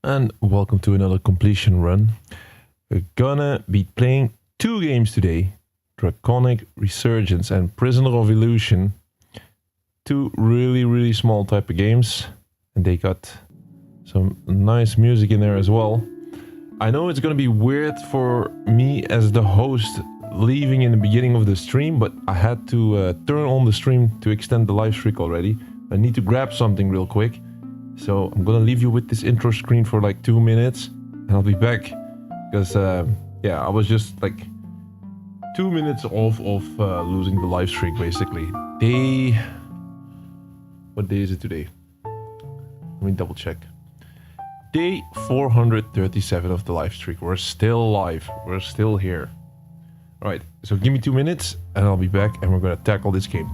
And welcome to another completion run. We're gonna be playing two games today, Draconic Resurgence and Prisoner of Illusion. Two really small type of games, and they got some nice music in there as well. I know it's gonna be weird for me as the host leaving in the beginning of the stream, but I had to turn on the stream to extend the live streak already. I need to grab something real quick. So I'm gonna leave you with this intro screen for like 2 minutes and I'll be back. Because yeah, I was just like 2 minutes off of losing the live streak basically. What day is it today? Let me double check. Day 437 of the live streak. We're still live. We're still here. Alright, so give me 2 minutes and I'll be back and we're gonna tackle this game.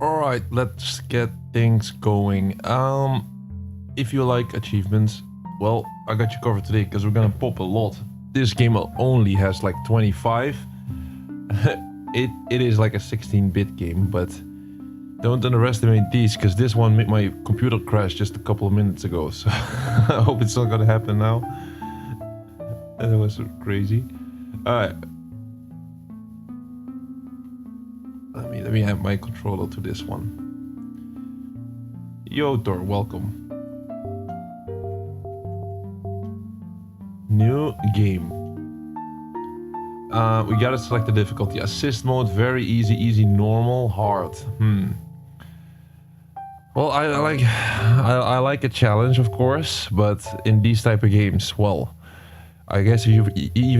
Alright, let's get things going. If you like achievements, well, I got you covered today because we're gonna pop a lot. This game only has like 25. It is like a 16-bit game, but don't underestimate these because this one made my computer crash just a couple of minutes ago. So I hope it's not gonna happen now. That was crazy. Alright. Let me add my controller to this one. Yotor, welcome. New game. We gotta select the difficulty. Assist mode, very easy, normal, hard. Well, I like a challenge, of course, but in these type of games, well, I guess even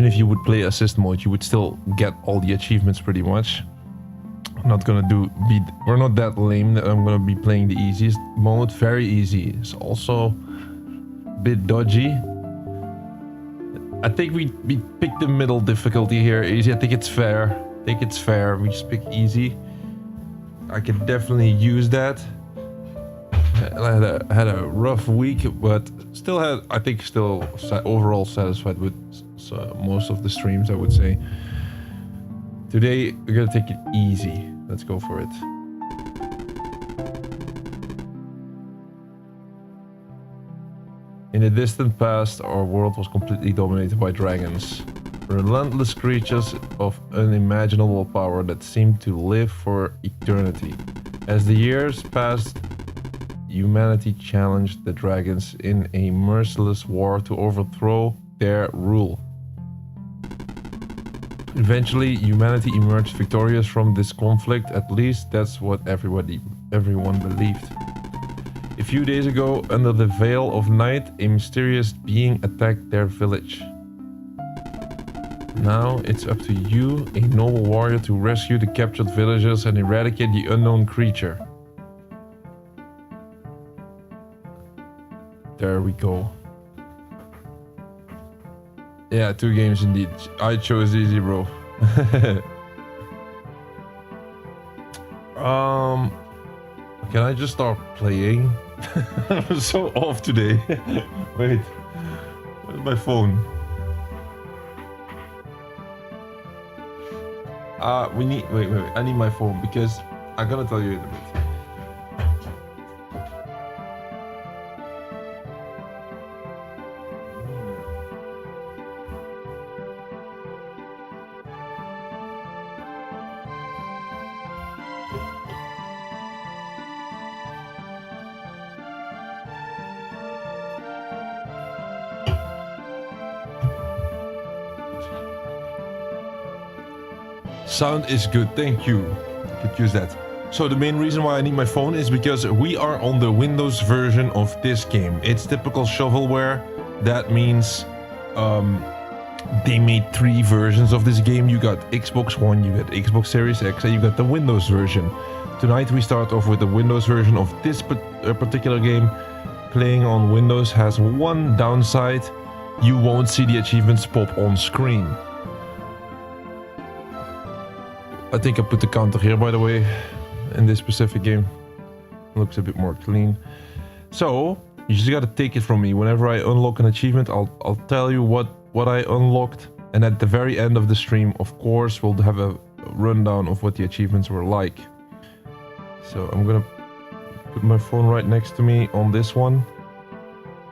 if you would play assist mode, you would still get all the achievements pretty much. We're not that lame that I'm gonna be playing the easiest mode. Very easy. It's also a bit dodgy. I think we picked the middle difficulty here. Easy. I think it's fair. We just pick easy. I can definitely use that. had a rough week, but still had, I think, overall satisfied with most of the streams, I would say. Today we're gonna take it easy. Let's go for it. In the distant past, our world was completely dominated by dragons. Relentless creatures of unimaginable power that seemed to live for eternity. As the years passed, humanity challenged the dragons in a merciless war to overthrow their rule. Eventually, humanity emerged victorious from this conflict. At least that's what everyone believed. A few days ago, under the veil of night, a mysterious being attacked their village. Now it's up to you, a noble warrior, to rescue the captured villagers and eradicate the unknown creature. There we go. Yeah, 2 games indeed. I chose easy, bro. Can I just start playing? I'm so off today. Wait, where's my phone? Wait, I need my phone because I'm gonna tell you in a bit. Sound is good, thank you. Could use that. So the main reason why I need my phone is because we are on the Windows version of this game. It's typical shovelware. That means they made 3 versions of this game. You got Xbox One, you got Xbox Series X, and you got the Windows version. Tonight we start off with the Windows version of this particular game. Playing on Windows has one downside. You won't see the achievements pop on screen. I think I put the counter here, by the way, in this specific game. Looks a bit more clean. So, you just gotta take it from me. Whenever I unlock an achievement, I'll tell you what I unlocked. And at the very end of the stream, of course, we'll have a rundown of what the achievements were like. So, I'm gonna put my phone right next to me on this one.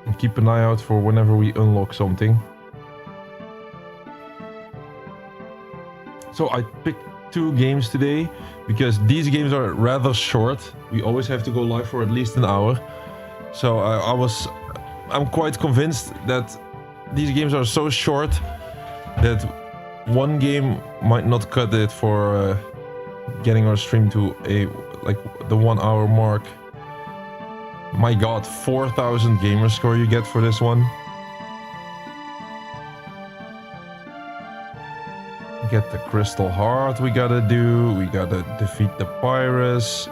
And keep an eye out for whenever we unlock something. So, I picked 2 games today because these games are rather short. We always have to go live for at least an hour. So I'm quite convinced that these games are so short that one game might not cut it for getting our stream to the 1 hour mark. My god, 4,000 gamer score you get for this one. Get the crystal heart we gotta do. We gotta defeat the pirates.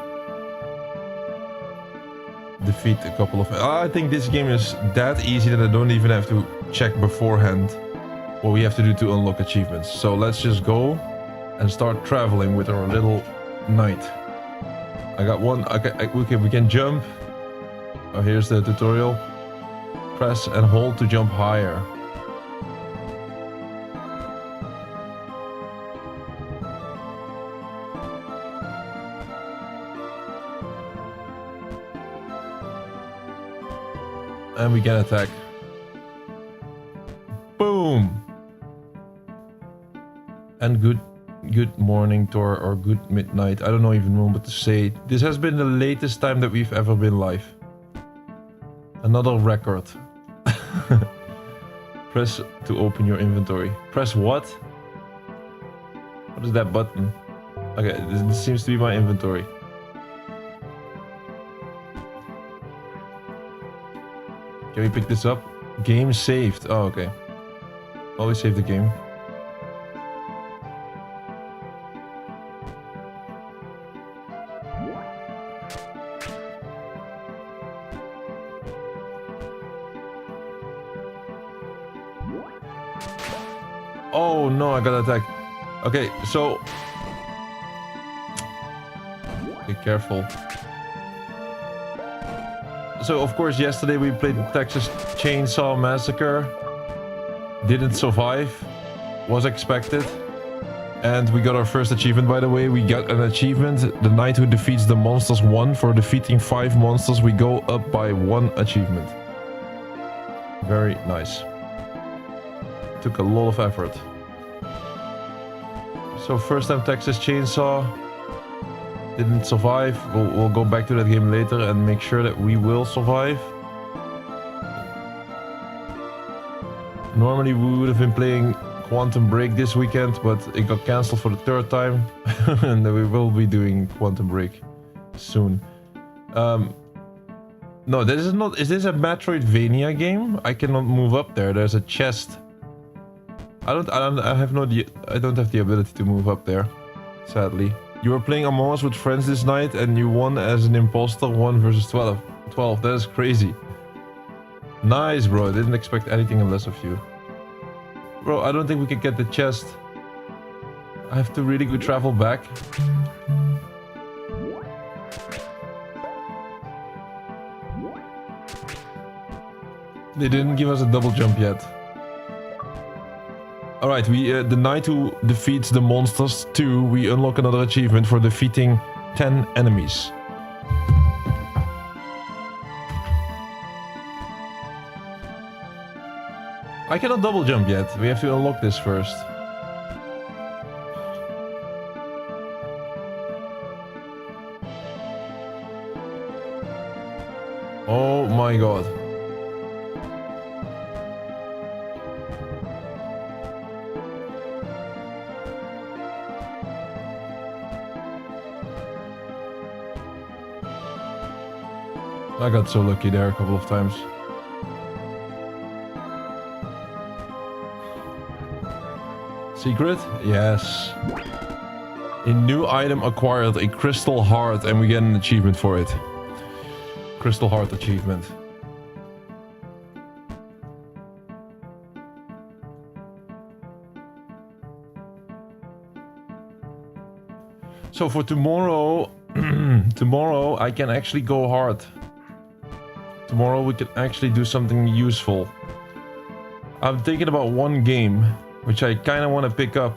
Defeat a couple of... I think this game is that easy that I don't even have to check beforehand what we have to do to unlock achievements. So let's just go and start traveling with our little knight. I got one. Okay, we can jump. Oh, here's the tutorial. Press and hold to jump higher. And we can attack. Boom! And good morning, Thor, or good midnight. I don't know even know what to say. This has been the latest time that we've ever been live. Another record. Press to open your inventory. Press what? What is that button? Okay, this seems to be my inventory. Can we pick this up? Game saved. Oh, okay. Always save the game. Oh no, I got attacked. Okay, so... Be careful. So of course yesterday we played Texas Chainsaw Massacre. Didn't survive. Was expected. And we got our first achievement, by the way. We got an achievement. The knight who defeats the monsters won. For defeating 5 monsters, we go up by 1 achievement. Very nice. Took a lot of effort. So first time Texas Chainsaw. Didn't survive. We'll go back to that game later and make sure that we will survive. Normally we would have been playing Quantum Break this weekend, but it got cancelled for the 3rd time. And we will be doing Quantum Break soon. No, this is not... Is this a Metroidvania game? I cannot move up there. There's a chest. I don't have the ability to move up there, sadly. You were playing Among Us with friends this night and you won as an imposter 1 versus 12. That is crazy. Nice, bro. I didn't expect anything less of you. Bro, I don't think we can get the chest. I have to really go travel back. They didn't give us a double jump yet. Alright, the knight who defeats the monsters 2, we unlock another achievement for defeating 10 enemies. I cannot double jump yet. We have to unlock this first. Oh my god. I got so lucky there a couple of times. Secret? Yes. A new item acquired, a crystal heart, and we get an achievement for it. Crystal heart achievement. So for tomorrow, tomorrow I can actually go hard. Tomorrow we can actually do something useful. I'm thinking about one game, which I kind of want to pick up.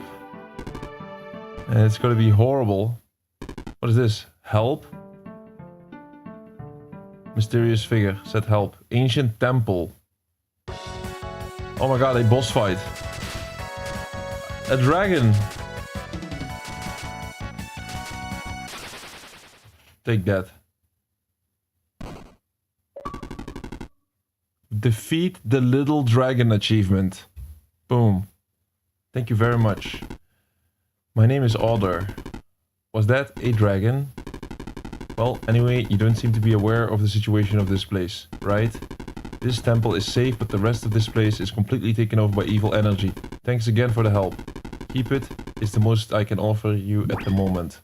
And it's going to be horrible. What is this? Help? Mysterious figure said help. Ancient temple. Oh my god, a boss fight. A dragon. Take that. Defeat the little dragon achievement. Boom. Thank you very much. My name is Order. Was that a dragon? Well, anyway, you don't seem to be aware of the situation of this place, right? This temple is safe, but the rest of this place is completely taken over by evil energy. Thanks again for the help. Keep it. It's the most I can offer you at the moment.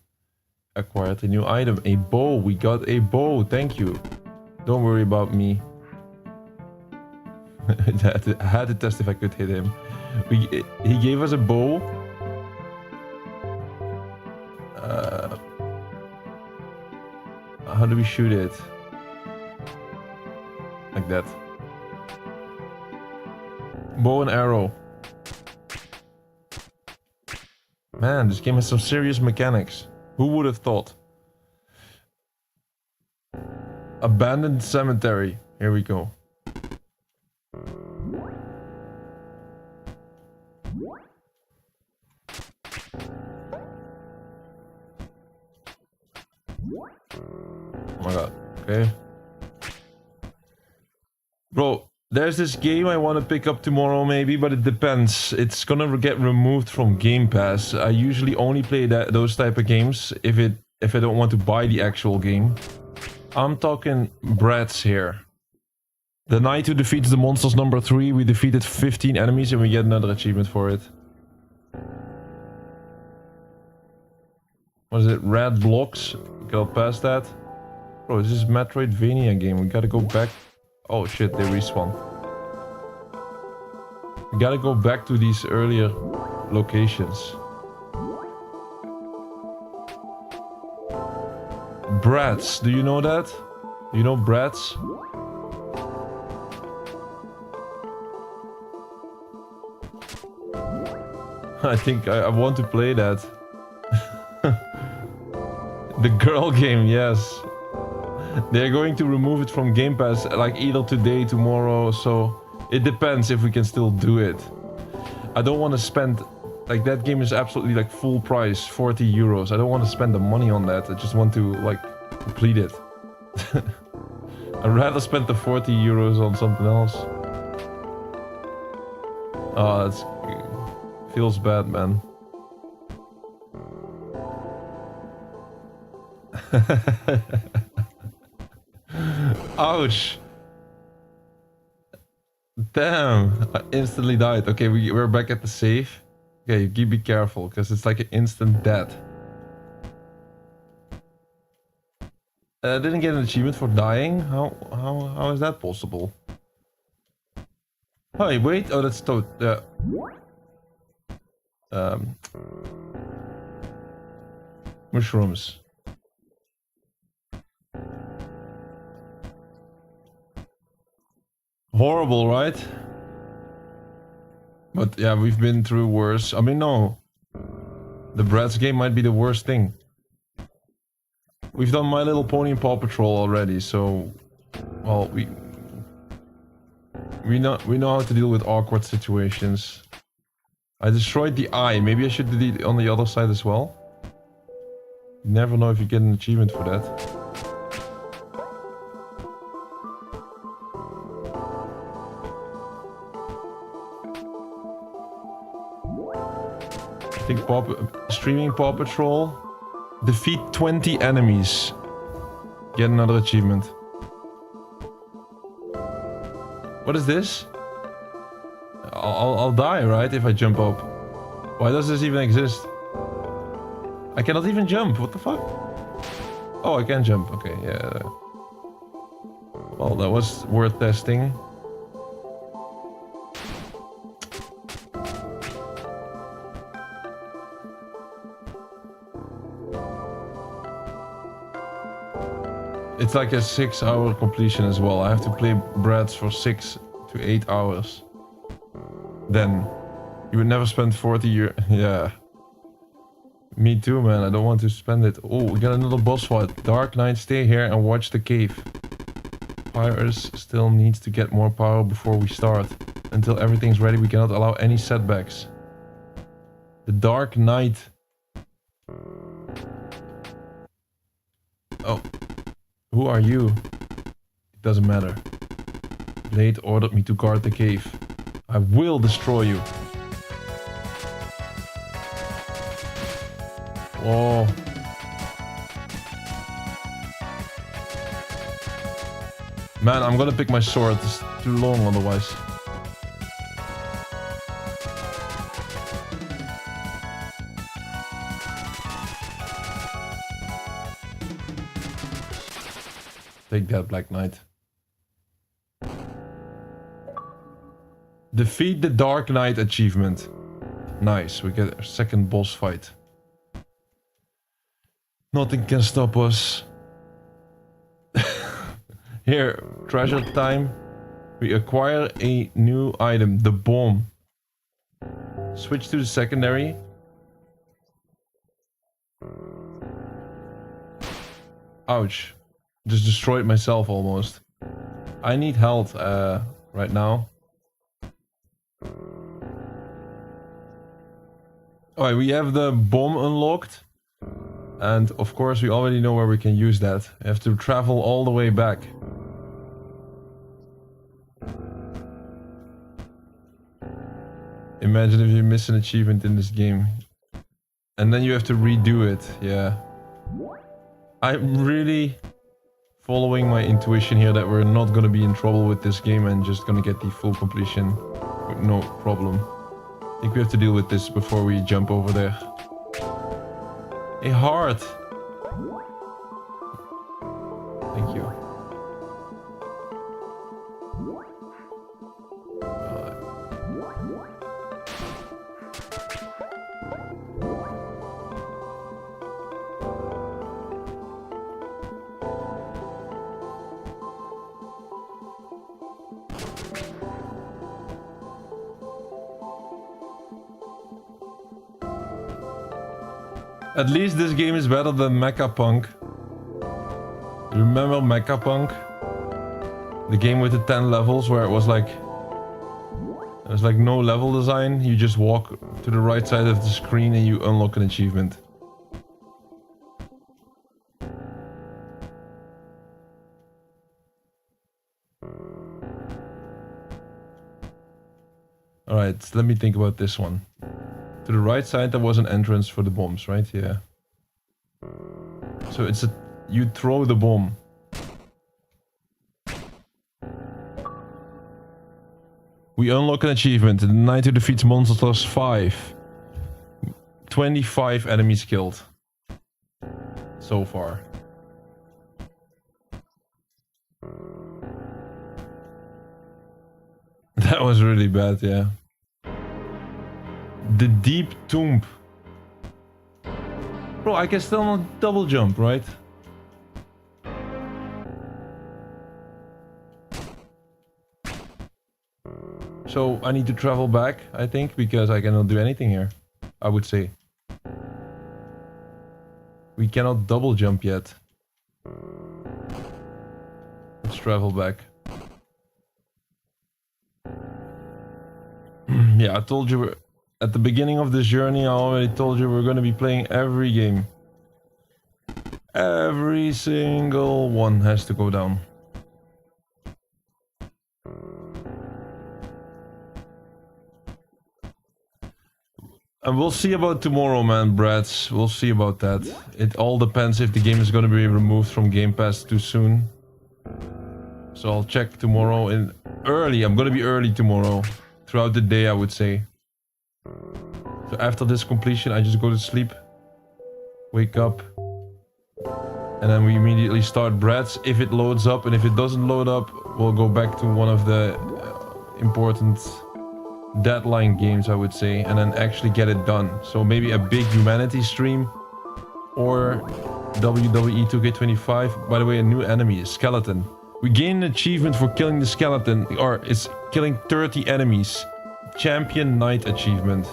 Acquired a new item. A bow. We got a bow. Thank you. Don't worry about me. I had to test if I could hit him. He gave us a bow. How do we shoot it? Like that. Bow and arrow. Man, this game has some serious mechanics. Who would have thought? Abandoned cemetery. Here we go. Oh my god. Okay. Bro, there's this game I want to pick up tomorrow maybe, but it depends. It's gonna get removed from Game Pass. I usually only play those type of games if I don't want to buy the actual game. I'm talking brats here. The knight who defeats the monsters number 3. We defeated 15 enemies and we get another achievement for it. What is it? Red blocks. Go past that. Bro, this is Metroidvania game. We gotta go back. Oh shit, they respawn. We gotta go back to these earlier locations. Brats, do you know that? You know Bratz? I think I want to play that. The girl game, yes. They're going to remove it from Game Pass like either today, tomorrow, so it depends if we can still do it. I don't want to spend, like that game is absolutely like full price, 40 euros. I don't want to spend the money on that. I just want to like complete it. I'd rather spend the 40 euros on something else. Oh, that's feels bad, man. Ouch. Damn, I instantly died. Okay, we're back at the save. Okay, you be careful, because it's like an instant death. I didn't get an achievement for dying. How is that possible? Oh, wait. Oh, that's mushrooms. Horrible, right? But yeah, we've been through worse. I mean, no. The Bratz game might be the worst thing. We've done My Little Pony and Paw Patrol already, so... Well, we know how to deal with awkward situations. I destroyed the eye. Maybe I should do it on the other side as well. You never know if you get an achievement for that. I think streaming Paw Patrol. Defeat 20 enemies. Get another achievement. What is this? I'll die, right, if I jump up. Why does this even exist? I cannot even jump. What the fuck? Oh, I can jump. Okay, yeah. Well, that was worth testing. It's like a 6-hour completion as well. I have to play Bratz for 6 to 8 hours. Then you would never spend 40 years. Yeah. Me too, man. I don't want to spend it. Oh, we got another boss fight. Dark Knight, stay here and watch the cave. Pyrus still needs to get more power before we start. Until everything's ready, we cannot allow any setbacks. The Dark Knight. Oh. Who are you? It doesn't matter. Blade ordered me to guard the cave. I will destroy you. Oh. Man, I'm gonna pick my sword. It's too long otherwise. Take that, Black Knight. Defeat the Dark Knight achievement. Nice, we get a second boss fight. Nothing can stop us. Here, treasure time. We acquire a new item, the bomb. Switch to the secondary. Ouch. Just destroyed myself almost. I need health right now. Alright, we have the bomb unlocked. And of course we already know where we can use that. We have to travel all the way back. Imagine if you miss an achievement in this game. And then you have to redo it, yeah. I'm really following my intuition here that we're not gonna be in trouble with this game and just gonna get the full completion with no problem. I think we have to deal with this before we jump over there. A heart! Thank you. At least this game is better than Mecha Punk. Remember Mecha Punk? The game with the 10 levels where it was like... There's like no level design. You just walk to the right side of the screen and you unlock an achievement. Alright, let me think about this one. To the right side there was an entrance for the bombs, right? Yeah. So it's a... You throw the bomb. We unlock an achievement. The knight who defeats monsters 5. 25 enemies killed. So far. That was really bad, yeah. The deep tomb. Bro, I can still not double jump, right? So I need to travel back, I think, because I cannot do anything here, I would say. We cannot double jump yet. Let's travel back. Yeah, I told you at the beginning of this journey, I already told you we're going to be playing every game. Every single one has to go down. And we'll see about tomorrow, man, brats. We'll see about that. It all depends if the game is going to be removed from Game Pass too soon. So I'll check tomorrow in early. I'm going to be early tomorrow. Throughout the day, I would say. So after this completion, I just go to sleep. Wake up. And then we immediately start brats if it loads up. And if it doesn't load up, we'll go back to one of the important... deadline games, I would say, and then actually get it done. So maybe a big humanity stream or WWE 2K25. By the way, a new enemy, a skeleton. We gain an achievement for killing the skeleton, or it's killing 30 enemies. Champion Knight achievement.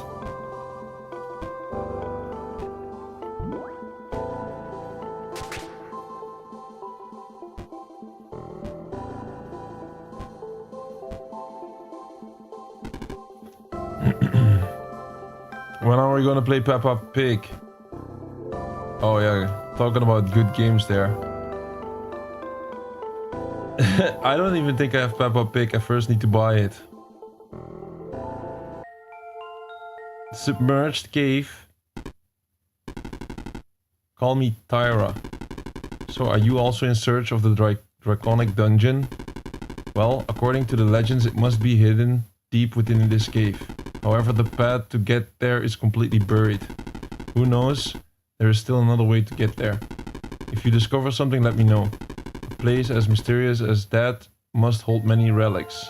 When are we gonna play Peppa Pig? Oh yeah, talking about good games there. I don't even think I have Peppa Pig, I first need to buy it. Submerged cave. Call me Tyra. So are you also in search of the Draconic dungeon? Well, according to the legends, it must be hidden deep within this cave. However, the path to get there is completely buried. Who knows? There is still another way to get there. If you discover something, let me know. A place as mysterious as that must hold many relics.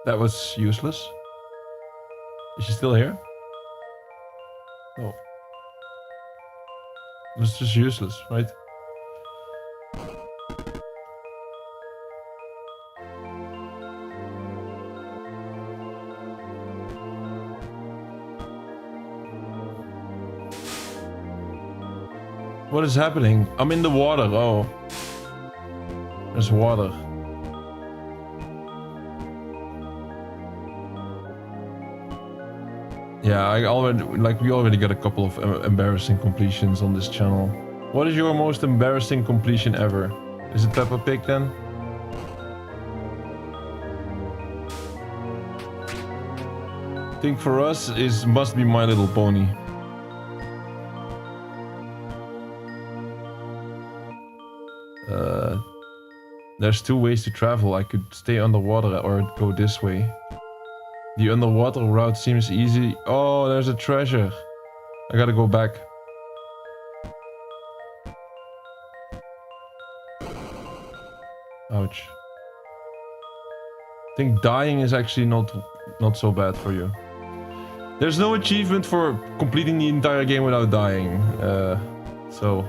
That was useless. Is she still here? Oh. It was just useless, right? What is happening? I'm in the water. Oh. There's water. Yeah, we already got a couple of embarrassing completions on this channel. What is your most embarrassing completion ever? Is it Peppa Pig then? I think for us must be My Little Pony. There's two ways to travel. I could stay underwater or go this way. The underwater route seems easy. Oh, there's a treasure. I gotta go back. Ouch. I think dying is actually not so bad for you. There's no achievement for completing the entire game without dying. So...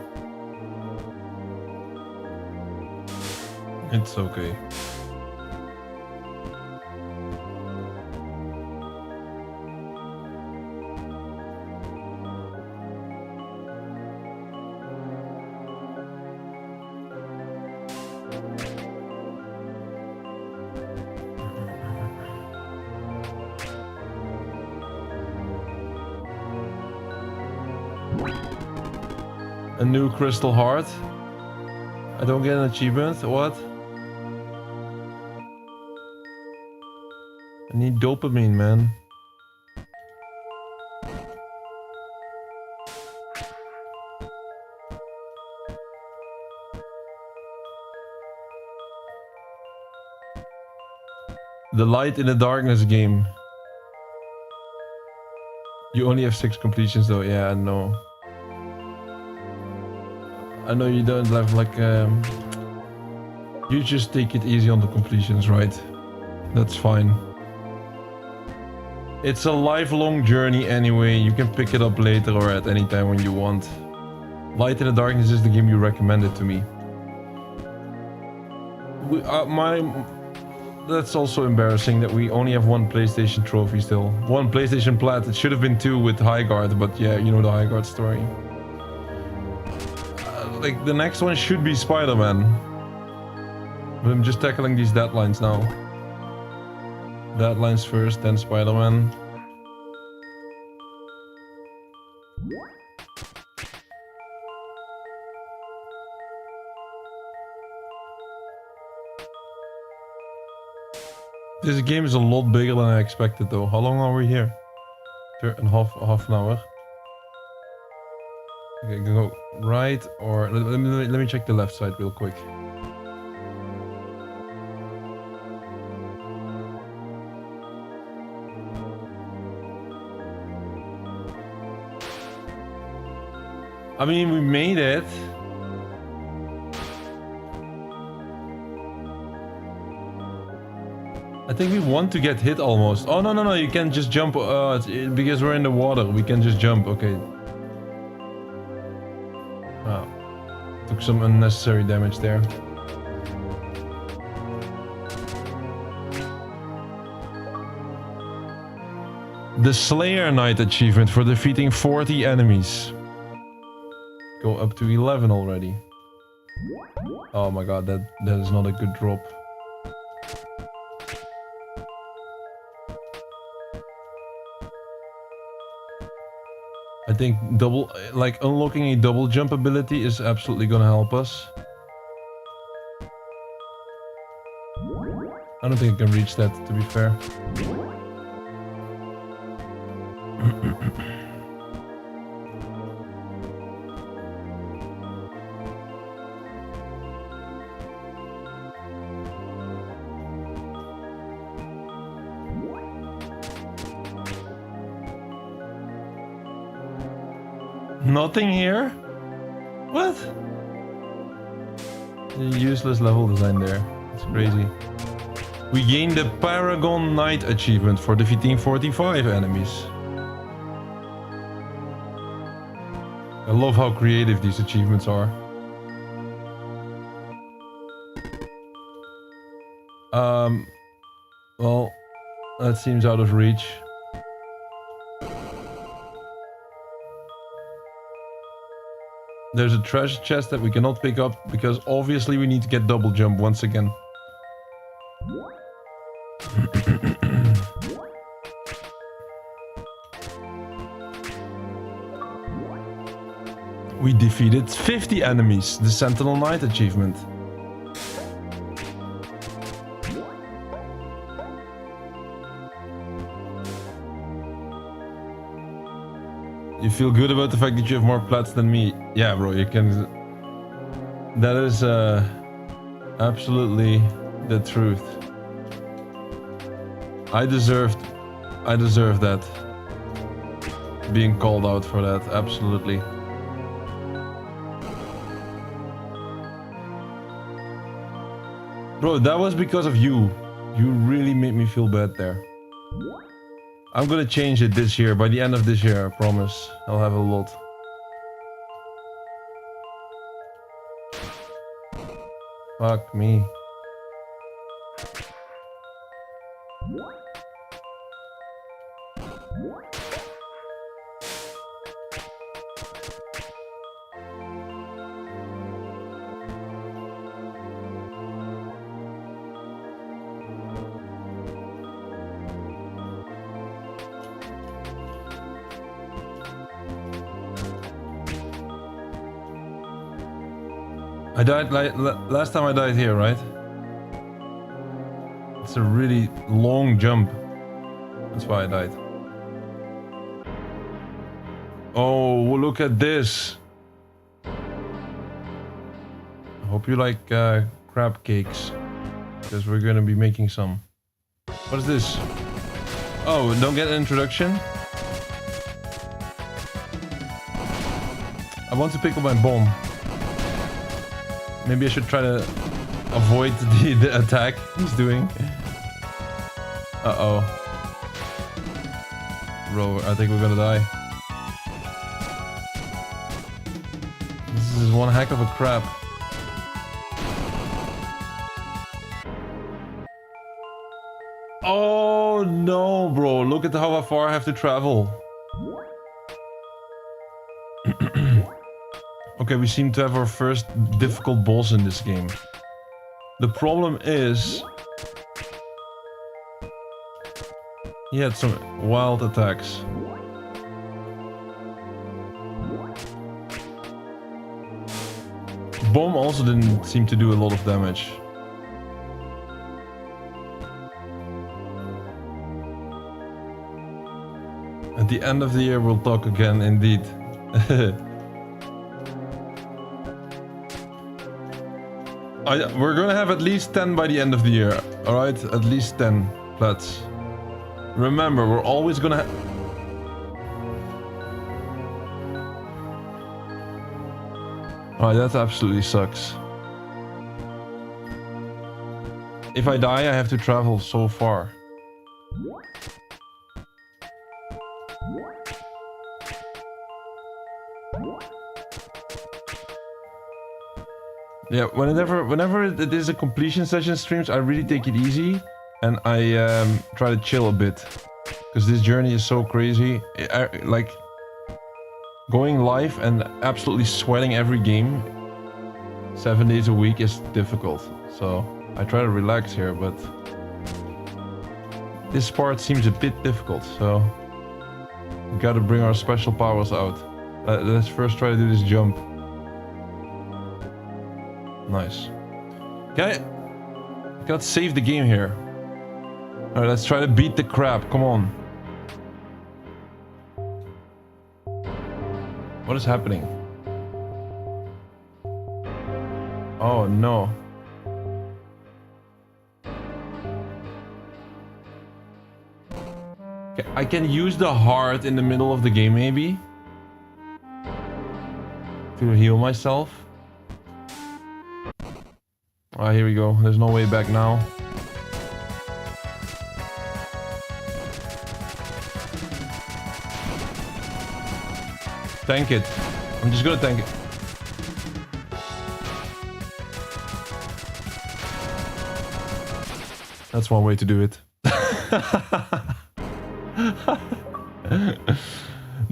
It's okay. A new crystal heart. I don't get an achievement. What? I need dopamine, man. The light in the darkness game. You only have 6 completions though. Yeah, I know. I know you don't have like you just take it easy on the completions, right? That's fine. It's a lifelong journey anyway. You can pick it up later or at any time when you want. Light in the Darkness is the game you recommended to me. That's also embarrassing that we only have 1 PlayStation trophy still. 1 PlayStation Plat. It should have been 2 with Highguard, but yeah, you know the Highguard story. Like, the next one should be Spider-Man. But I'm just tackling these deadlines now. Deadlines first, then Spider-Man. This game is a lot bigger than I expected though. How long are we here? Half an hour. Okay, go right or let me check the left side real quick. I mean, we made it. I think we want to get hit almost. Oh, no, you can just jump. Because we're in the water, we can just jump. Okay. Oh. Took some unnecessary damage there. The Slayer Knight achievement for defeating 40 enemies. Go up to 11 already. Oh my god, that is not a good drop. I think unlocking a double jump ability is absolutely gonna help us. I don't think I can reach that, to be fair. Nothing here? What? Useless level design there. It's crazy. We gained the Paragon Knight achievement for defeating 45 enemies. I love how creative these achievements are. Well, that seems out of reach. There's a treasure chest that we cannot pick up because obviously we need to get double jump once again. We defeated 50 enemies, the Sentinel Knight achievement. You feel good about the fact that you have more plats than me? Yeah, bro, you can... That is absolutely the truth. I deserve that. Being called out for that, absolutely. Bro, that was because of you. You really made me feel bad there. I'm gonna change it this year. By the end of this year, I promise. I'll have a lot. Fuck me. I died like last time I died here, right? It's a really long jump. That's why I died. Oh, look at this. I hope you like crab cakes. Because we're gonna be making some. What is this? Oh, don't get an introduction? I want to pick up my bomb. Maybe I should try to avoid the attack he's doing. Uh-oh. Bro, I think we're gonna die. This is one heck of a crap. Oh no, bro. Look at how far I have to travel. Okay, we seem to have our first difficult boss in this game. The problem is... he had some wild attacks. Bomb also didn't seem to do a lot of damage. At the end of the year we'll talk again, indeed. We're gonna have at least 10 by the end of the year, alright? At least 10 plats. Remember, we're always gonna Alright, that absolutely sucks. If I die, I have to travel so far. Yeah, whenever it is a completion session streams, I really take it easy and I try to chill a bit, because this journey is so crazy. Like going live and absolutely sweating every game 7 days a week is difficult. So I try to relax here, but this part seems a bit difficult. So we gotta bring our special powers out. Let's first try to do this jump. Nice. Cannot save the game here. Alright, let's try to beat the crab. Come on. What is happening? Oh no. Okay, I can use the heart in the middle of the game maybe to heal myself. Ah, here we go. There's no way back now. Tank it. I'm just gonna tank it. That's one way to do it.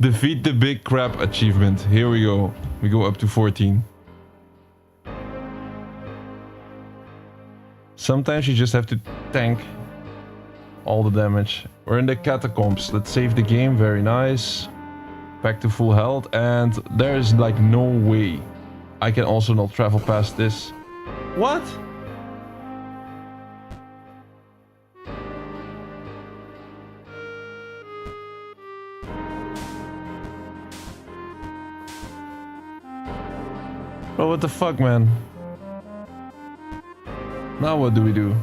Defeat the big crab achievement. Here we go. We go up to 14. Sometimes you just have to tank all the damage. We're in the catacombs. Let's save the game. Very nice. Back to full health. And there's like no way I can also not travel past this. What? Bro, what the fuck, man? Now what do we do?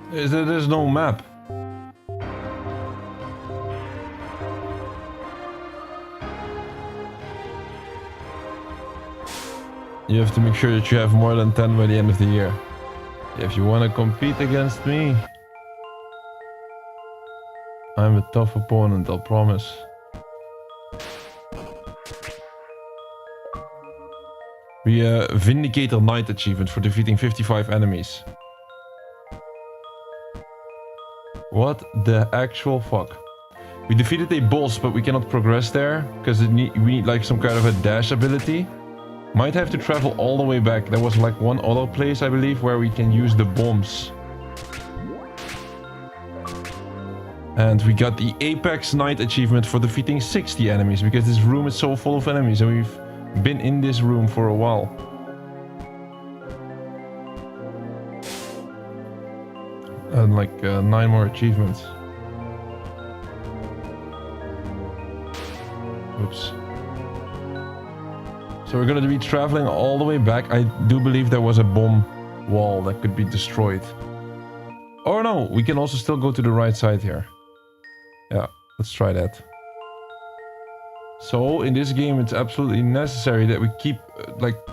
There's no map. You have to make sure that you have more than 10 by the end of the year. If you want to compete against me, I'm a tough opponent, I'll promise. We Vindicator Knight achievement for defeating 55 enemies. What the actual fuck? We defeated a boss, but we cannot progress there because we need like some kind of a dash ability. Might have to travel all the way back. There was like one other place, I believe, where we can use the bombs. And we got the Apex Night achievement for defeating 60 enemies, because this room is so full of enemies and we've been in this room for a while. And like 9 more achievements. Oops. So we're gonna be traveling all the way back. I do believe there was a bomb wall that could be destroyed. Oh no, we can also still go to the right side here. Yeah, let's try that. So in this game it's absolutely necessary that we keep,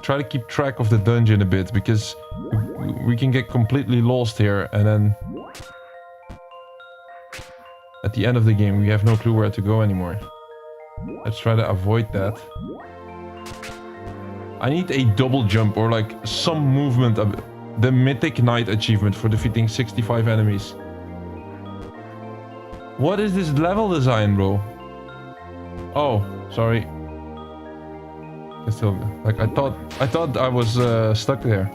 try to keep track of the dungeon a bit, because we can get completely lost here and then at the end of the game we have no clue where to go anymore. Let's try to avoid that. I need a double jump or like some movement of the Mythic Knight achievement for defeating 65 enemies. What is this level design, bro? Oh, sorry. I still, like, I thought I was stuck there.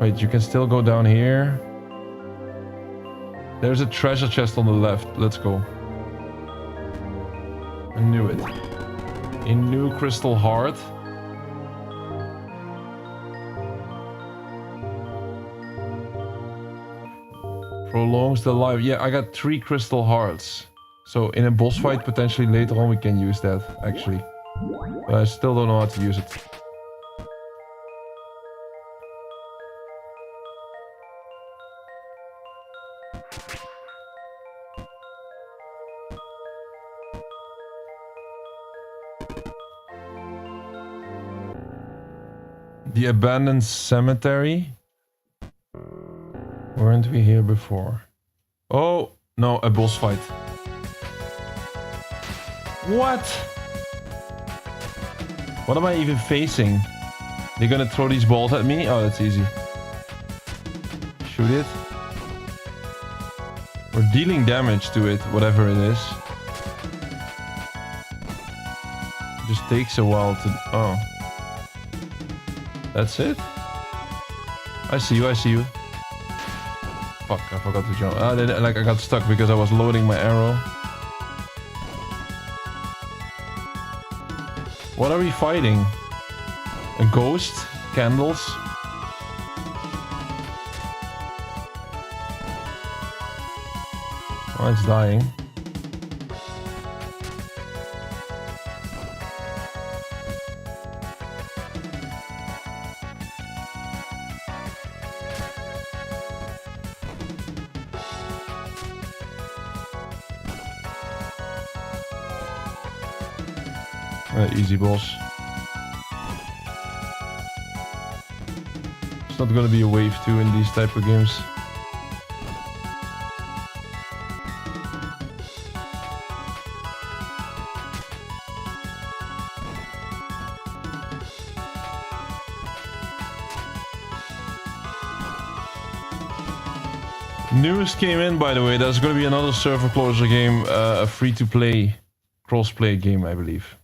Wait, you can still go down here. There's a treasure chest on the left. Let's go. I knew it. A new crystal heart. Prolongs the life. Yeah, I got 3 crystal hearts. So in a boss fight, potentially later on, we can use that, actually. But I still don't know how to use it. The abandoned cemetery. Weren't we here before? Oh, no, a boss fight. What? What am I even facing? They're gonna throw these balls at me? Oh, that's easy. Shoot it. We're dealing damage to it, whatever it is. It just takes a while to... Oh. That's it? I see you, I see you. Fuck, I forgot to jump. I got stuck because I was loading my arrow. What are we fighting? A ghost? Candles? Oh, it's dying. Easy boss. It's not gonna be a wave 2 in these type of games. News came in, by the way. There's gonna be another server closure game, a free-to-play cross-play game, I believe.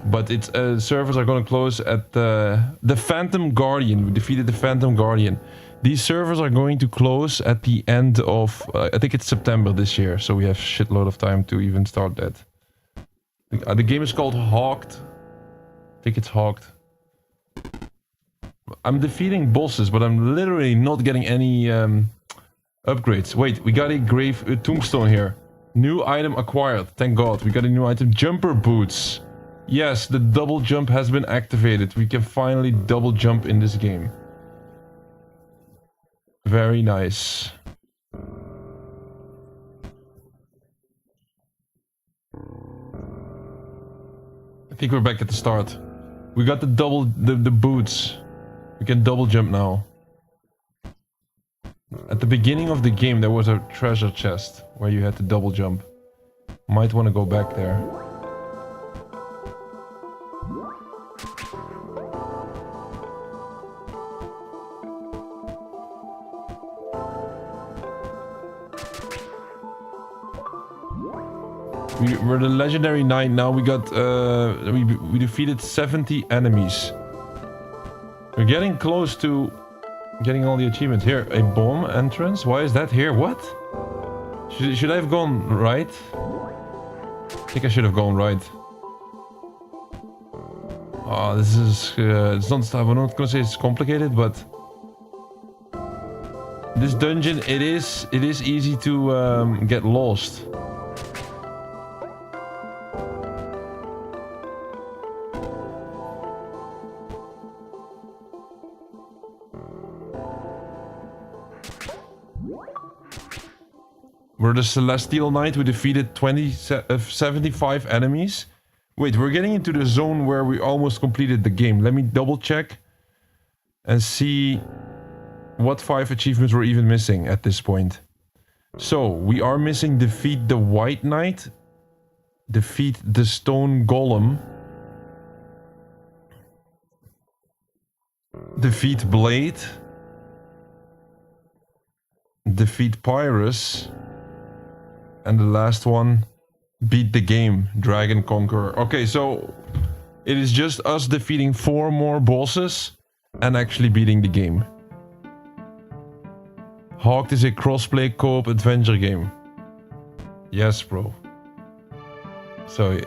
But it's servers are going to close at the Phantom Guardian. We defeated the Phantom Guardian. These servers are going to close at the end of I think it's September this year, so we have shitload of time to even start that. The game is called Hawked. I think it's Hawked. I'm defeating bosses, but I'm literally not getting any upgrades. Wait, we got a tombstone here. New item acquired. Thank God, we got a new item. Jumper boots. Yes, the double jump has been activated. We can finally double jump in this game. Very nice. I think we're back at the start. We got the boots. We can double jump now. At the beginning of the game there was a treasure chest where you had to double jump. Might want to go back there. We're the legendary 9 now. We got we defeated 70 enemies. We're getting close to getting all the achievements. Here, a bomb entrance. Why is that here? What? Should I have gone right? I think I should have gone right. Oh, this is... it's not... I'm not gonna say it's complicated, but... This dungeon, it is easy to get lost. We're the Celestial Knight. We defeated 75 enemies. Wait, we're getting into the zone where we almost completed the game. Let me double check and see what 5 achievements we're even missing at this point. So, we are missing defeat the White Knight, defeat the Stone Golem, defeat Blade, defeat Pyrrhus, and the last one, beat the game, Dragon Conqueror. Okay, so it is just us defeating 4 more bosses and actually beating the game. Hawked is a crossplay co-op adventure game. Yes, bro. So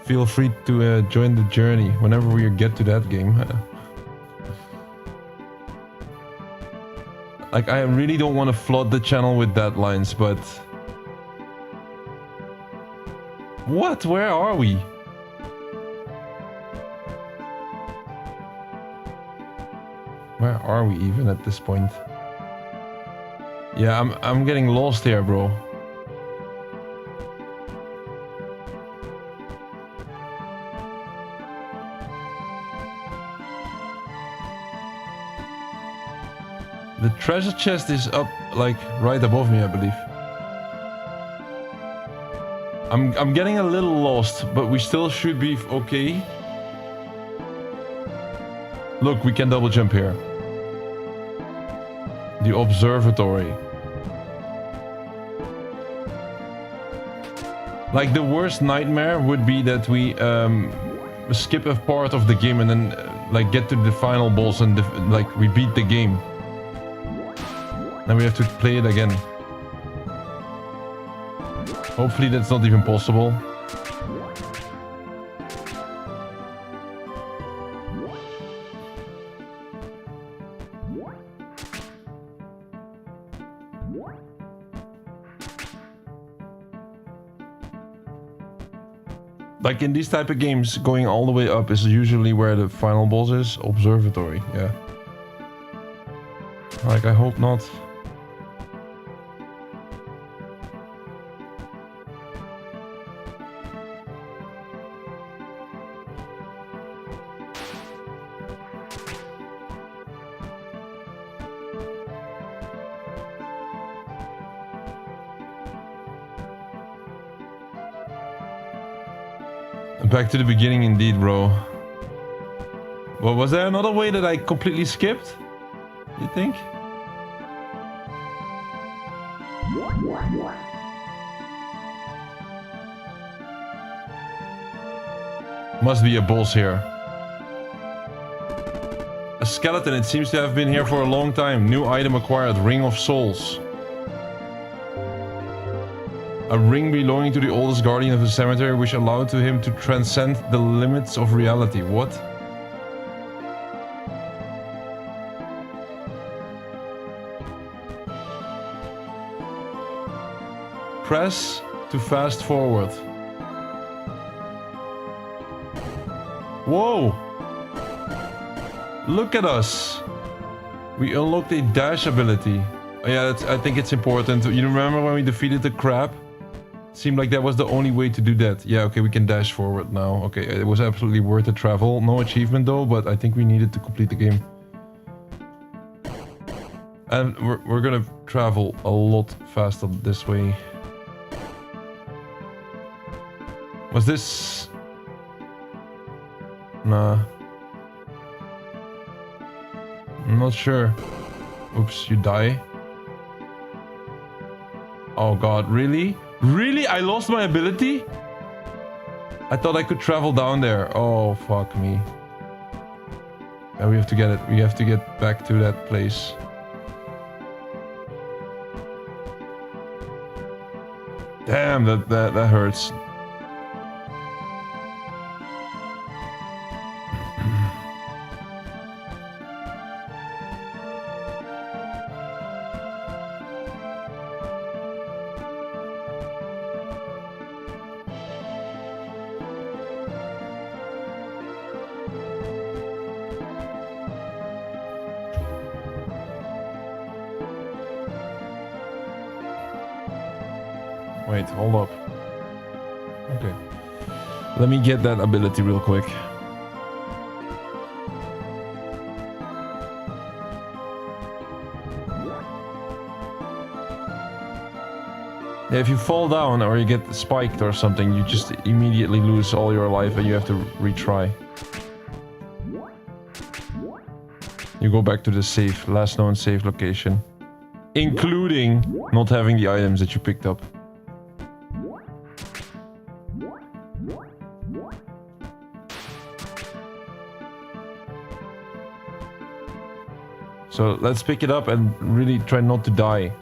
feel free to join the journey whenever we get to that game. Like, I really don't want to flood the channel with deadlines, but... What? Where are we? Where are we even at this point? Yeah, I'm getting lost here, bro. The treasure chest is up, like, right above me, I believe. I'm getting a little lost, but we still should be okay. Look, we can double jump here. The observatory. Like, the worst nightmare would be that we skip a part of the game and then like get to the final boss and like we beat the game. Then we have to play it again. Hopefully that's not even possible. Like in these type of games, going all the way up is usually where the final boss is. Observatory, yeah. Like, I hope not. Back to the beginning indeed, bro. Well, was there another way that I completely skipped? You think? Must be a boss here. A skeleton, it seems to have been here for a long time. New item acquired, Ring of Souls. A ring belonging to the oldest guardian of the cemetery, which allowed to him to transcend the limits of reality. What? Press to fast forward. Whoa! Look at us! We unlocked a dash ability. Oh, yeah, I think it's important. You remember when we defeated the crab? Seemed like that was the only way to do that. Yeah, okay, we can dash forward now. Okay, it was absolutely worth the travel. No achievement though, but I think we needed to complete the game. And we're gonna travel a lot faster this way. Was this... Nah. I'm not sure. Oops, you die. Oh god, really? Really? I lost my ability? I thought I could travel down there. Oh, fuck me. And we have to get it. We have to get back to that place. Damn, that hurts. Wait, hold up. Okay. Let me get that ability real quick. Yeah, if you fall down or you get spiked or something, you just immediately lose all your life and you have to retry. You go back to the safe, last known safe location. Including not having the items that you picked up. So let's pick it up and really try not to die.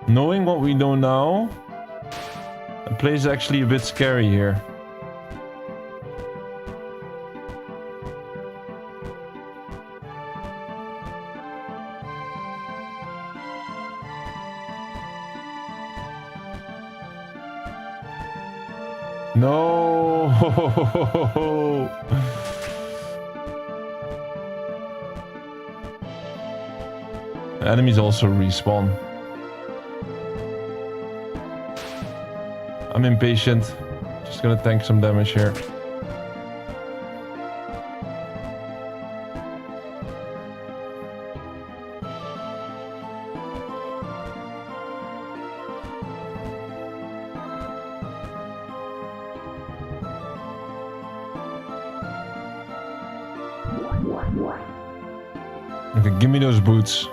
Knowing what we know now, the place is actually a bit scary here. No. Enemies also respawn. I'm impatient. Just gonna tank some damage here. Okay, give me those boots.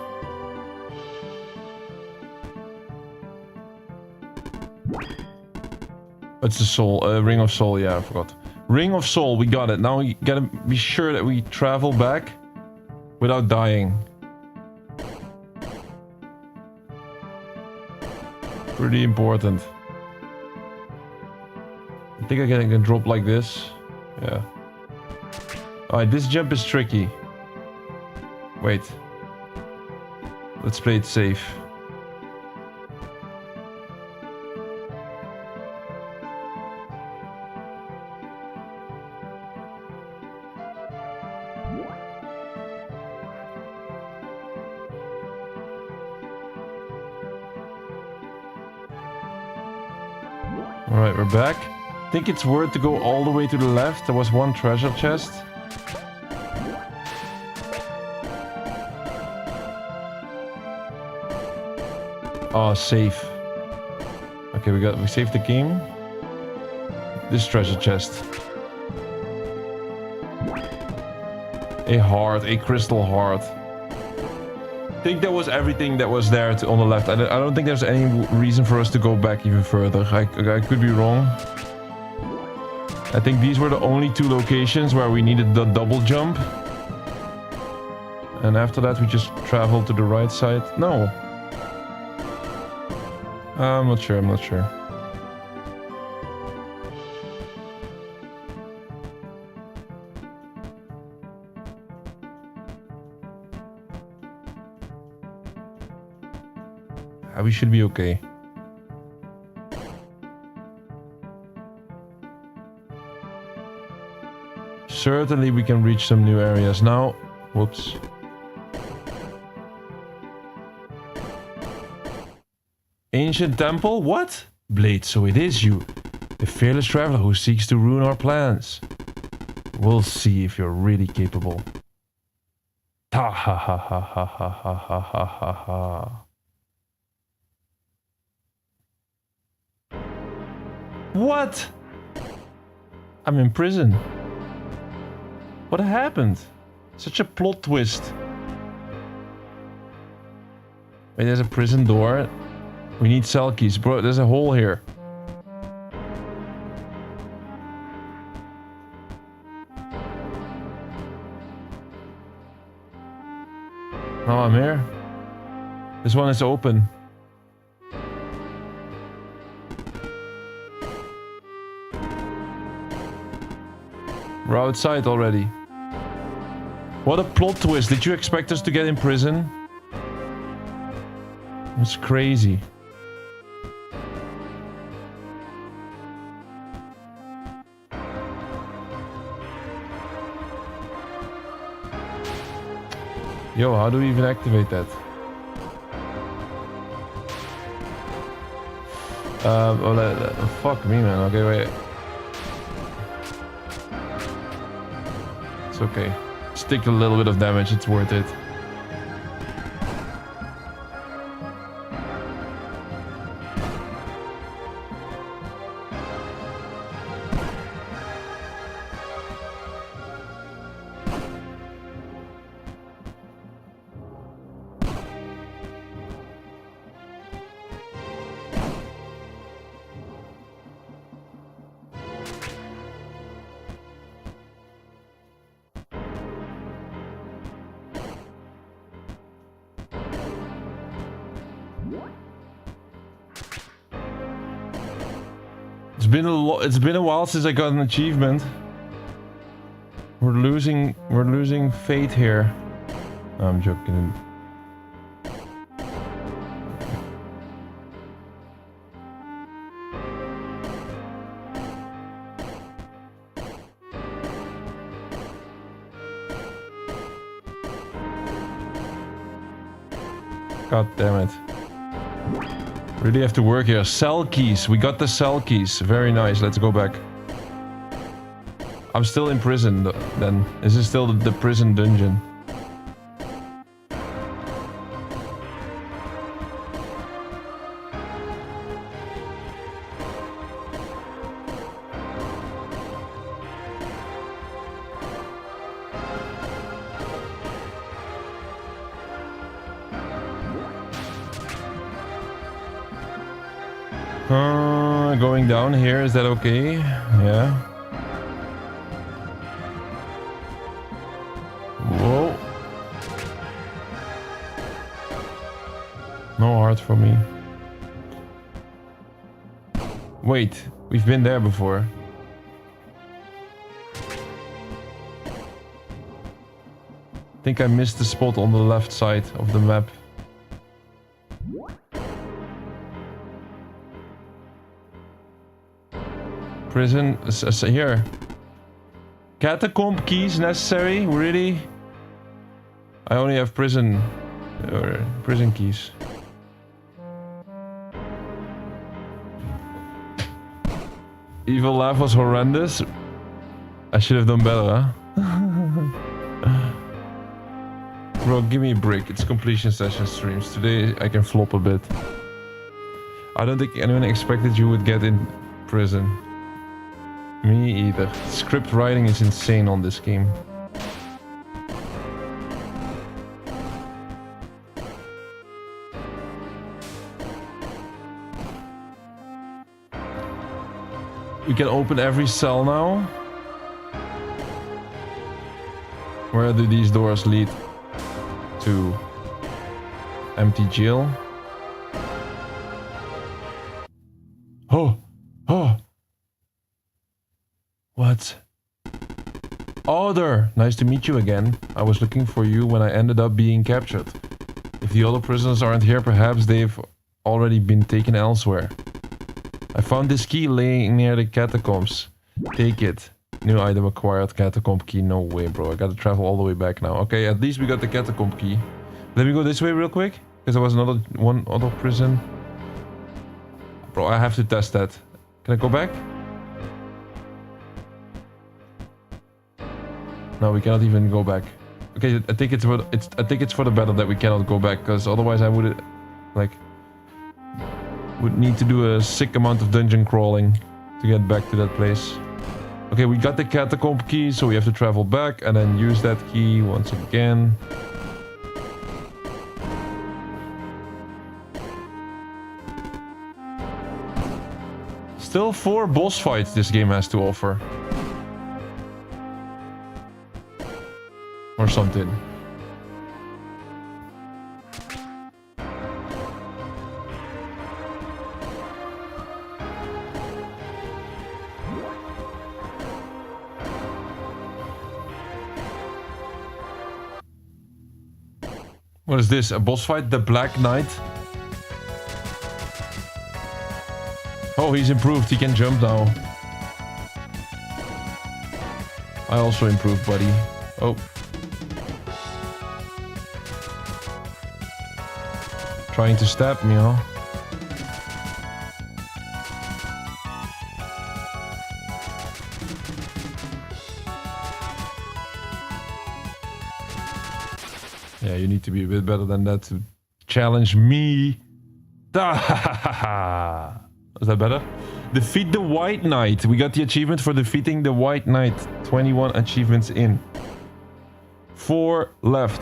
It's the soul, ring of soul, yeah, I forgot. Ring of soul, we got it. Now we gotta be sure that we travel back without dying. Pretty important. I think I can drop like this. Yeah. Alright, this jump is tricky. Wait. Let's play it safe. Alright, we're back. I think it's worth to go all the way to the left. There was one treasure chest. Oh, safe. Okay, we saved the game. This treasure chest. A heart, a crystal heart. I think that was everything that was there on the left. I don't think there's any reason for us to go back even further. I could be wrong. I think these were the only two locations where we needed the double jump. And after that we just traveled to the right side. No. I'm not sure, I'm not sure. We should be okay. Certainly we can reach some new areas now. Whoops. Ancient temple? What? Blade, so it is you. The fearless traveler who seeks to ruin our plans. We'll see if you're really capable. Ta ha ha ha ha ha ha ha ha ha ha. What? I'm in prison. What happened? Such a plot twist. Wait, there's a prison door. We need cell keys. Bro, there's a hole here. Oh, I'm here. This one is open. We're outside already. What a plot twist. Did you expect us to get in prison? It's crazy. Yo, how do we even activate that? Fuck me, man. Okay, wait. It's okay. Stick a little bit of damage, it's worth it. It's been a while since I got an achievement. We're losing fate here. No, I'm joking. God damn it. Really have to work here. Cell keys. We got the cell keys. Very nice. Let's go back. I'm still in prison then. This is still the prison dungeon. Going down here, is that okay? Yeah. Whoa. No heart for me. Wait, we've been there before. I think I missed the spot on the left side of the map. Prison, here. Catacomb keys necessary? Really? I only have prison keys. Evil laugh was horrendous. I should have done better, huh? Bro, give me a break. It's completion session streams. Today I can flop a bit. I don't think anyone expected you would get in prison. Me either. Script writing is insane on this game. We can open every cell now. Where do these doors lead to? Empty jail. Oh! Oh! What? Order! Nice to meet you again. I was looking for you when I ended up being captured. If the other prisoners aren't here, perhaps they've already been taken elsewhere. I found this key laying near the catacombs. Take it. New item acquired. Catacomb key. No way, bro. I gotta travel all the way back now. Okay, at least we got the catacomb key. Let me go this way real quick. Because there was one other prison. Bro, I have to test that. Can I go back? No, we cannot even go back. Okay, I think it's for the better that we cannot go back, because otherwise I would need to do a sick amount of dungeon crawling to get back to that place. Okay, we got the catacomb key, so we have to travel back and then use that key once again. Still 4 boss fights this game has to offer. Or something. What is this? A boss fight? The Black Knight? Oh, he's improved. He can jump now. I also improved, buddy. Oh. Trying to stab me, huh? Yeah, you need to be a bit better than that to challenge me. Is that better? Defeat the White Knight. We got the achievement for defeating the White Knight. 21 achievements in. 4 left.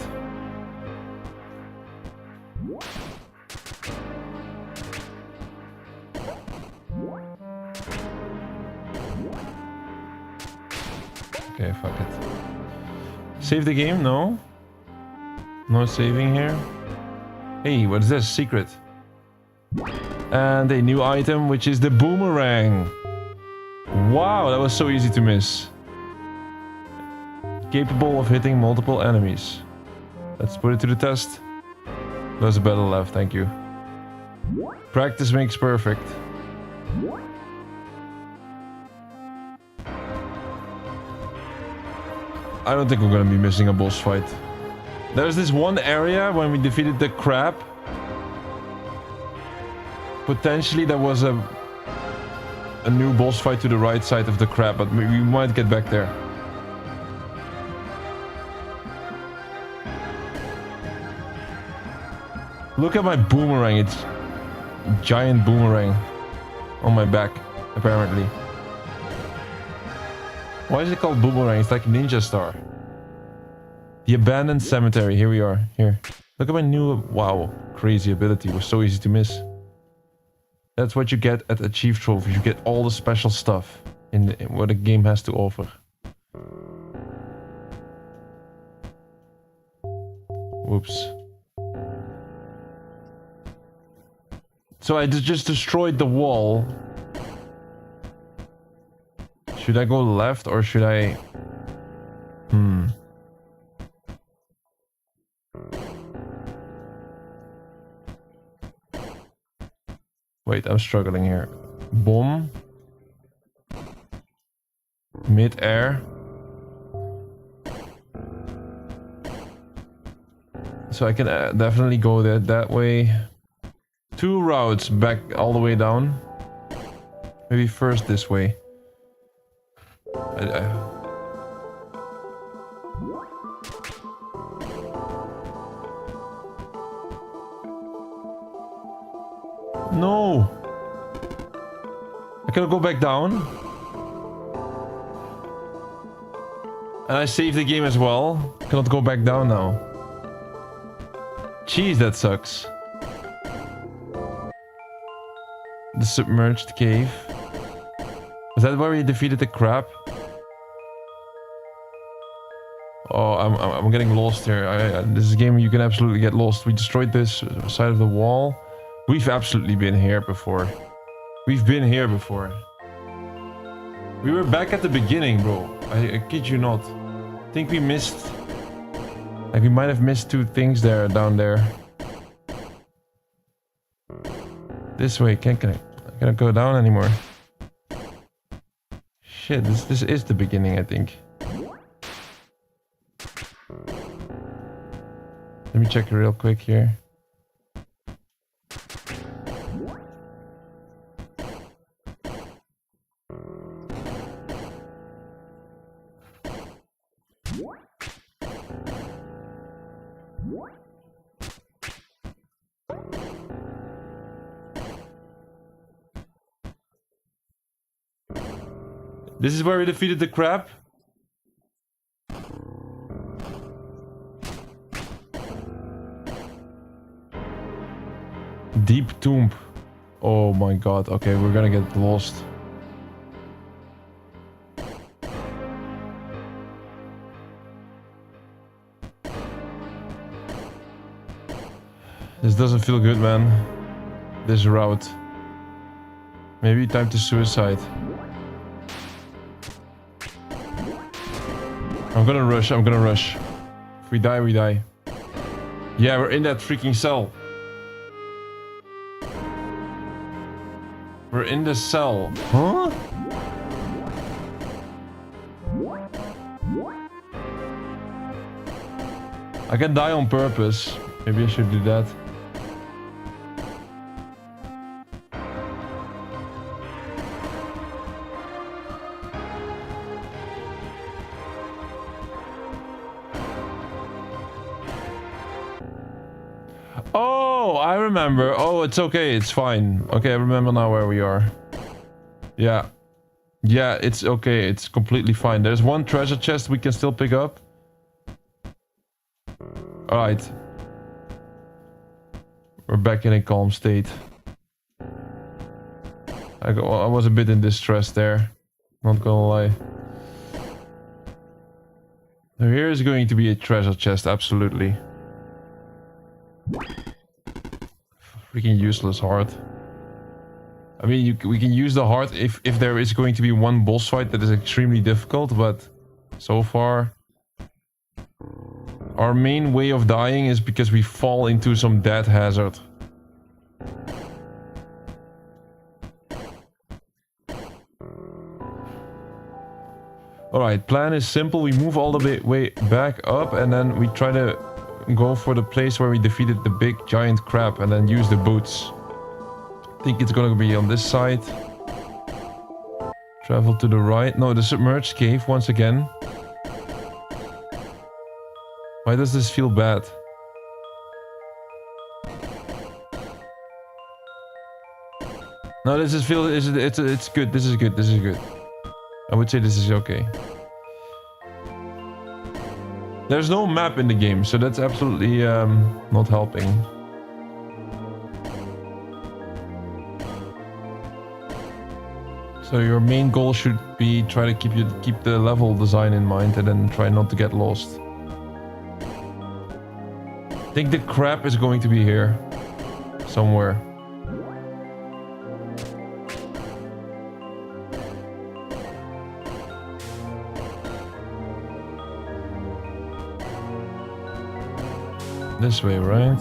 Okay, fuck it. Save the game? No? No saving here. Hey, what is this? Secret. And a new item, which is the boomerang. Wow, that was so easy to miss. Capable of hitting multiple enemies. Let's put it to the test. There's a battle left, thank you. Practice makes perfect. I don't think we're gonna be missing a boss fight. There's this one area when we defeated the crab. Potentially there was a new boss fight to the right side of the crab, but we might get back there. Look at my boomerang, it's a giant boomerang on my back, apparently. Why is it called boomerang? It's like Ninja Star. The abandoned cemetery, here we are, here. Look at my new, wow, crazy ability, it was so easy to miss. That's what you get at Achieve Trophy, you get all the special stuff in what the game has to offer. Whoops. So I just destroyed the wall. Should I go left or should I... Wait, I'm struggling here. Bomb. Mid-air. So I can definitely go that way. 2 routes back all the way down. Maybe first this way. No! I cannot go back down. And I saved the game as well. Cannot go back down now. Jeez, that sucks. The submerged cave. Was that where we defeated the crab? Oh, I'm getting lost here. This is a game you can absolutely get lost. We destroyed this side of the wall. We've absolutely been here before. We've been here before. We were back at the beginning, bro. I kid you not. I think we missed... Like, we might have missed 2 things there, down there. This way, I cannot go down anymore. Shit, this is the beginning, I think. Let me check real quick here. This is where we defeated the crab. Deep tomb. Oh my god. Okay, we're gonna get lost. This doesn't feel good, man. This route. Maybe time to suicide. I'm gonna rush, I'm gonna rush. If we die, we die. Yeah, we're in that freaking cell. We're in the cell. Huh? I can die on purpose. Maybe I should do that. Oh, I remember. Oh, it's okay. It's fine. Okay, I remember now where we are. Yeah. Yeah, it's okay. It's completely fine. There's one treasure chest we can still pick up. Alright. We're back in a calm state. I was a bit in distress there. Not gonna lie. So here is going to be a treasure chest, absolutely. Freaking useless heart. I mean, we can use the heart if there is going to be one boss fight that is extremely difficult, but so far our main way of dying is because we fall into some death hazard. Alright, plan is simple. We move all the way back up and then we try to go for the place where we defeated the big giant crab and then use the boots. I think it's gonna be on this side. Travel to the right. No, the submerged cave once again. Why does this feel bad? No, this is it's good. This is good. This is good. I would say this is okay. There's no map in the game, so that's absolutely not helping. So your main goal should be try to keep the level design in mind and then try not to get lost. I think the crab is going to be here somewhere. This way, right?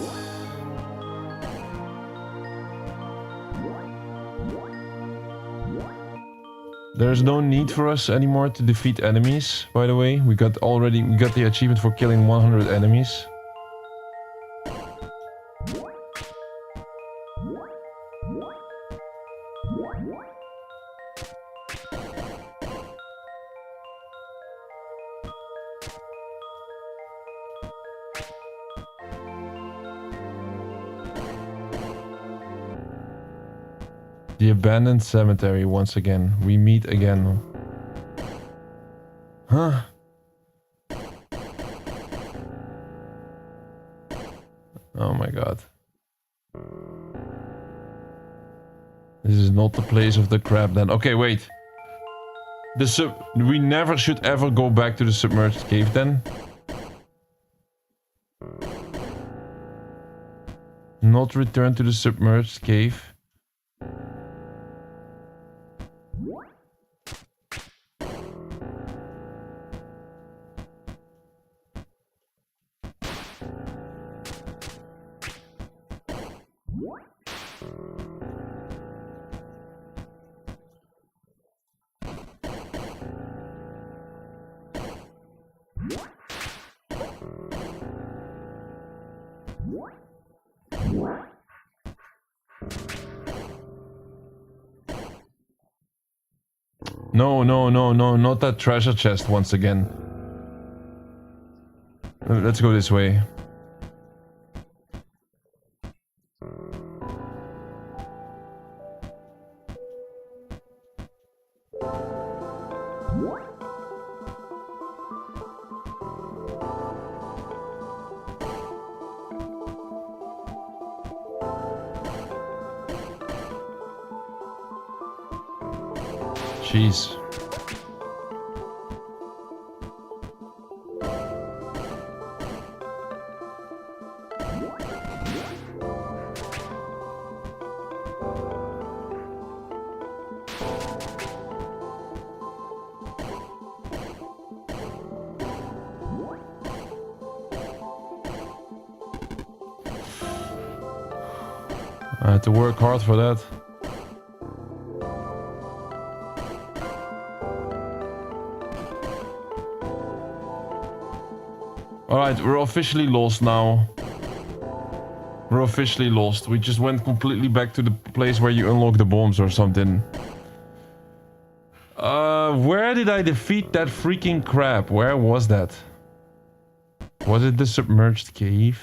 There's no need for us anymore to defeat enemies, by the way. We got the achievement for killing 100 enemies. The abandoned cemetery once again. We meet again. Huh? Oh my god. This is not the place of the crab then. Okay, wait. We never should ever go back to the submerged cave then. Not return to the submerged cave. No, not that treasure chest once again. Let's go this way. Jeez. I had to work hard for that. Alright, we're officially lost now. We're officially lost. We just went completely back to the place where you unlock the bombs or something. Where did I defeat that freaking crab? Where was that? Was it the submerged cave?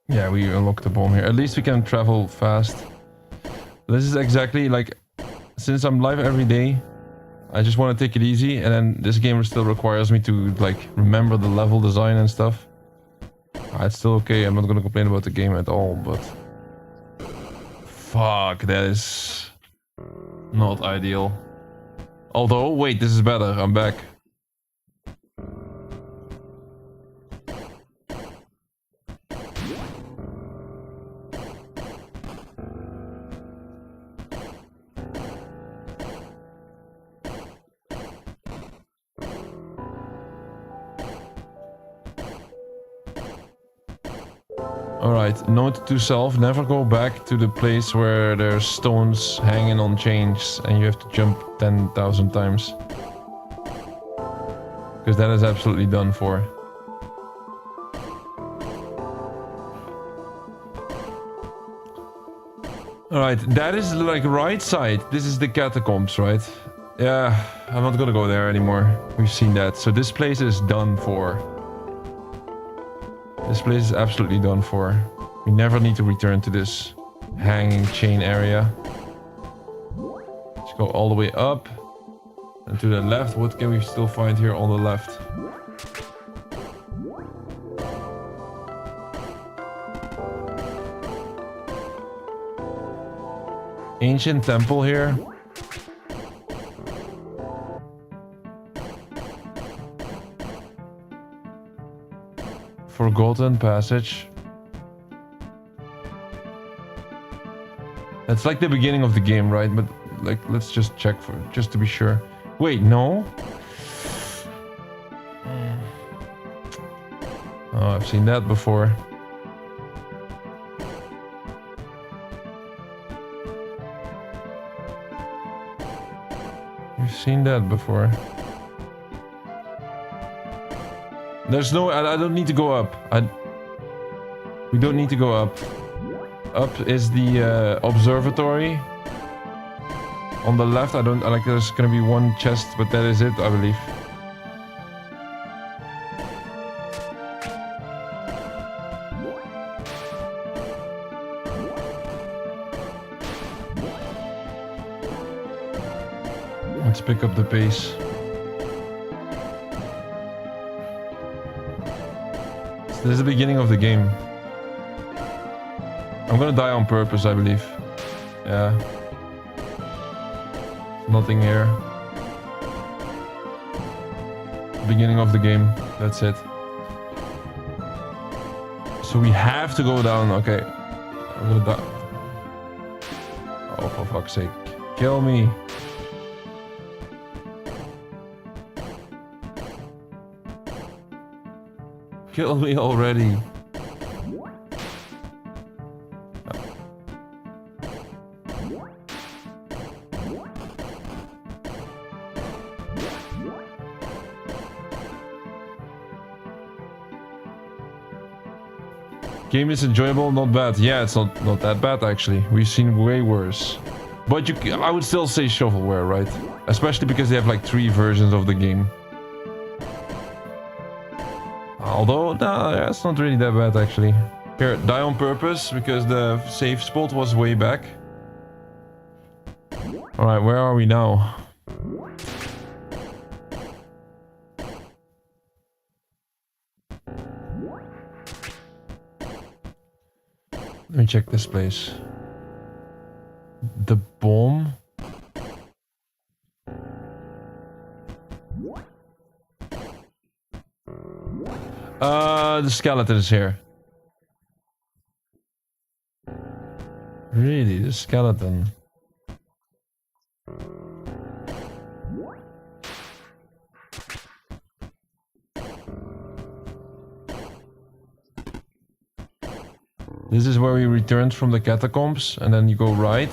Yeah, we unlocked the bomb here. At least we can travel fast. This is exactly like... Since I'm live every day, I just want to take it easy. And then this game still requires me to like remember the level design and stuff. It's still okay. I'm not going to complain about the game at all, but... Fuck, that is... not ideal. Although, wait, this is better. I'm back. Alright, note to self, never go back to the place where there's stones hanging on chains and you have to jump 10,000 times. Because that is absolutely done for. Alright, that is like right side. This is the catacombs, right? Yeah, I'm not gonna go there anymore. We've seen that. So this place is done for. This place is absolutely done for. We never need to return to this hanging chain area. Let's go all the way up. And to the left, what can we still find here on the left? Ancient temple here. Forgotten passage. That's like the beginning of the game, right? But like, let's just check for just to be sure. Wait, no. Oh, I've seen that before. You've seen that before. There's no... I don't need to go up. We don't need to go up. Up is the observatory. On the left, like there's gonna be one chest, but that is it, I believe. Let's pick up the pace. This is the beginning of the game. I'm gonna die on purpose, I believe. Yeah. Nothing here. Beginning of the game. That's it. So we have to go down. Okay. I'm gonna die. Oh, for fuck's sake. Kill me. Kill me already. Game is enjoyable, not bad. Yeah, it's not that bad actually. We've seen way worse. But I would still say shovelware, right? Especially because they have like 3 versions of the game. Although, nah, it's not really that bad actually. Here, die on purpose because the safe spot was way back. Alright, where are we now? Let me check this place. The bomb? The skeleton is here. Really, the skeleton. This is where we returned from the catacombs, and then you go right.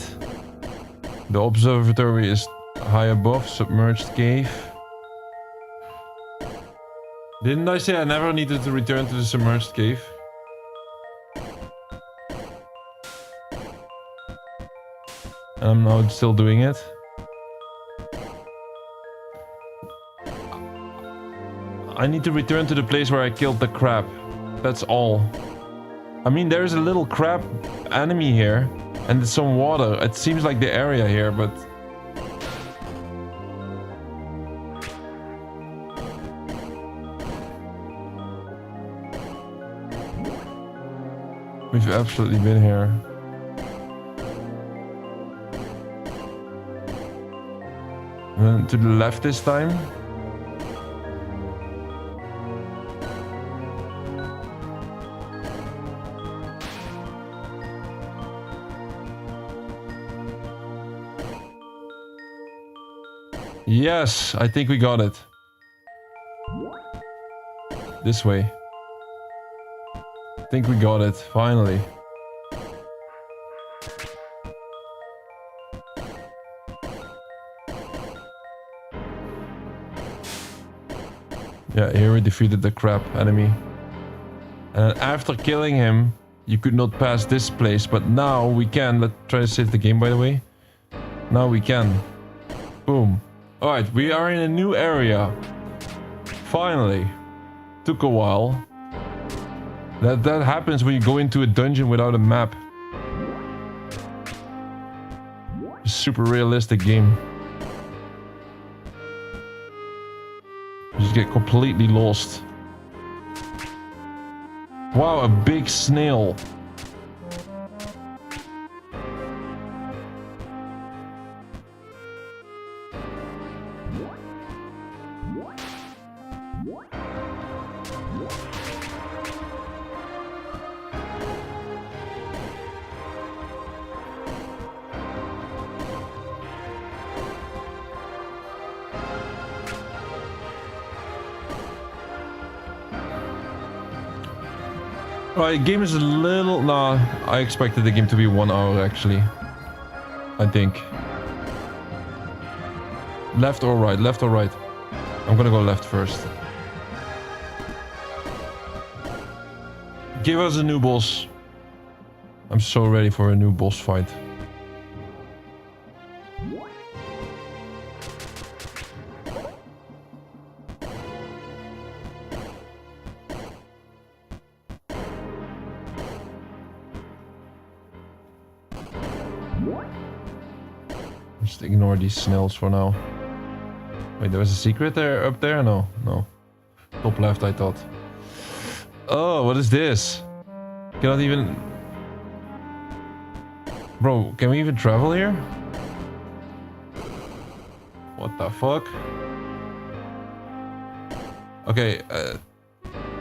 The observatory is high above, submerged cave. Didn't I say I never needed to return to the submerged cave? And I'm now still doing it. I need to return to the place where I killed the crab. That's all. I mean, there's a little crab enemy here, and there's some water. It seems like the area here, but... we've absolutely been here. And then to the left this time. Yes, I think we got it. This way. I think we got it, finally. Yeah, here we defeated the crab enemy. And after killing him, you could not pass this place, but now we can. Let's try to save the game, by the way. Now we can. Boom. Alright, we are in a new area. Finally. Took a while. That happens when you go into a dungeon without a map. Super realistic game. You just get completely lost. Wow, a big snail. Right, game is a little... Nah, I expected the game to be 1 hour actually. I think. Left or right? Left or right? I'm gonna go left first. Give us a new boss. I'm so ready for a new boss fight. Just ignore these snails for now. Wait, there was a secret there up there? No, no. Top left, I thought. Oh, what is this? Cannot even... Bro, can we even travel here? What the fuck? Okay,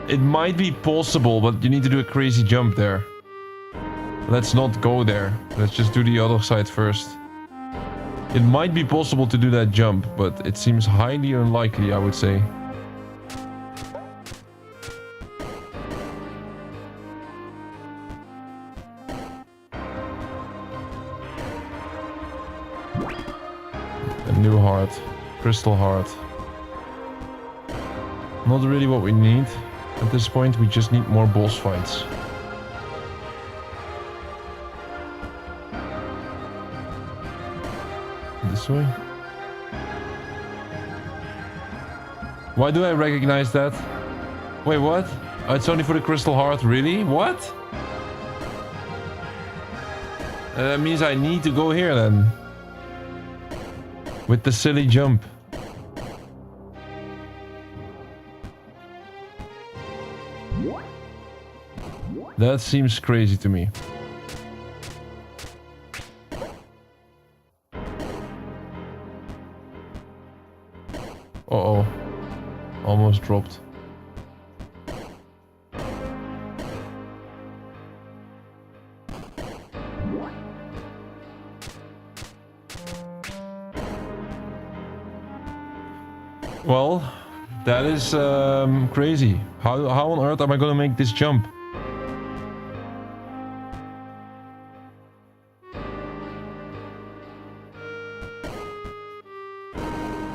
it might be possible, but you need to do a crazy jump there. Let's not go there. Let's just do the other side first. It might be possible to do that jump, but it seems highly unlikely, I would say. A new heart. Crystal heart. Not really what we need. At this point, we just need more boss fights. This way? Why do I recognize that? Wait, what? Oh, it's only for the crystal heart, really? What? That means I need to go here then. With the silly jump. That seems crazy to me. Uh-oh. Almost dropped. Well, that is crazy. How on earth am I gonna make this jump?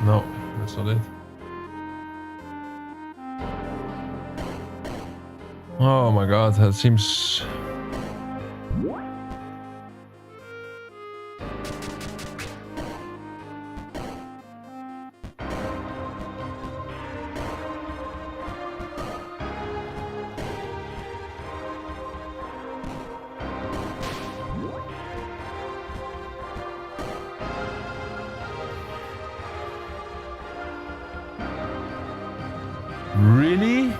No, that's not it. Oh my god, that seems... Really?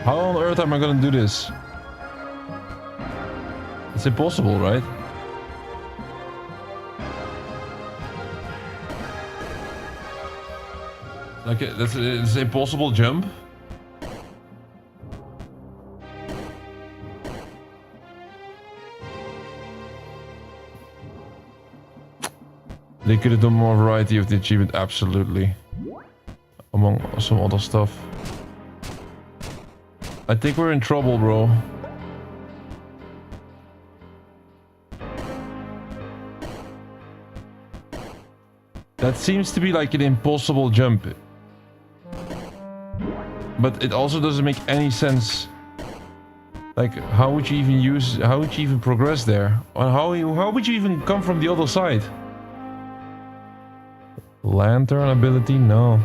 How on earth am I gonna do this? It's impossible, right? Like, it's an impossible jump. They could have done more variety of the achievement, absolutely. Among some other stuff. I think we're in trouble, bro. That seems to be like an impossible jump. But it also doesn't make any sense. Like, how would you even progress there? Or how would you even come from the other side? Lantern ability? No.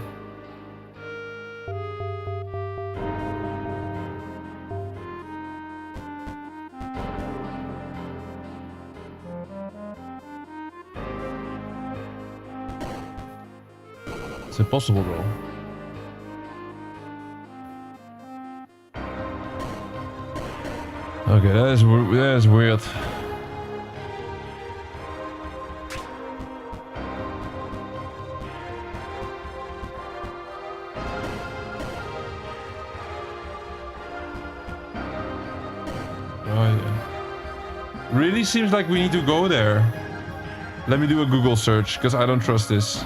It's impossible, bro. Okay, that is weird. Really seems like we need to go there. Let me do a Google search, because I don't trust this.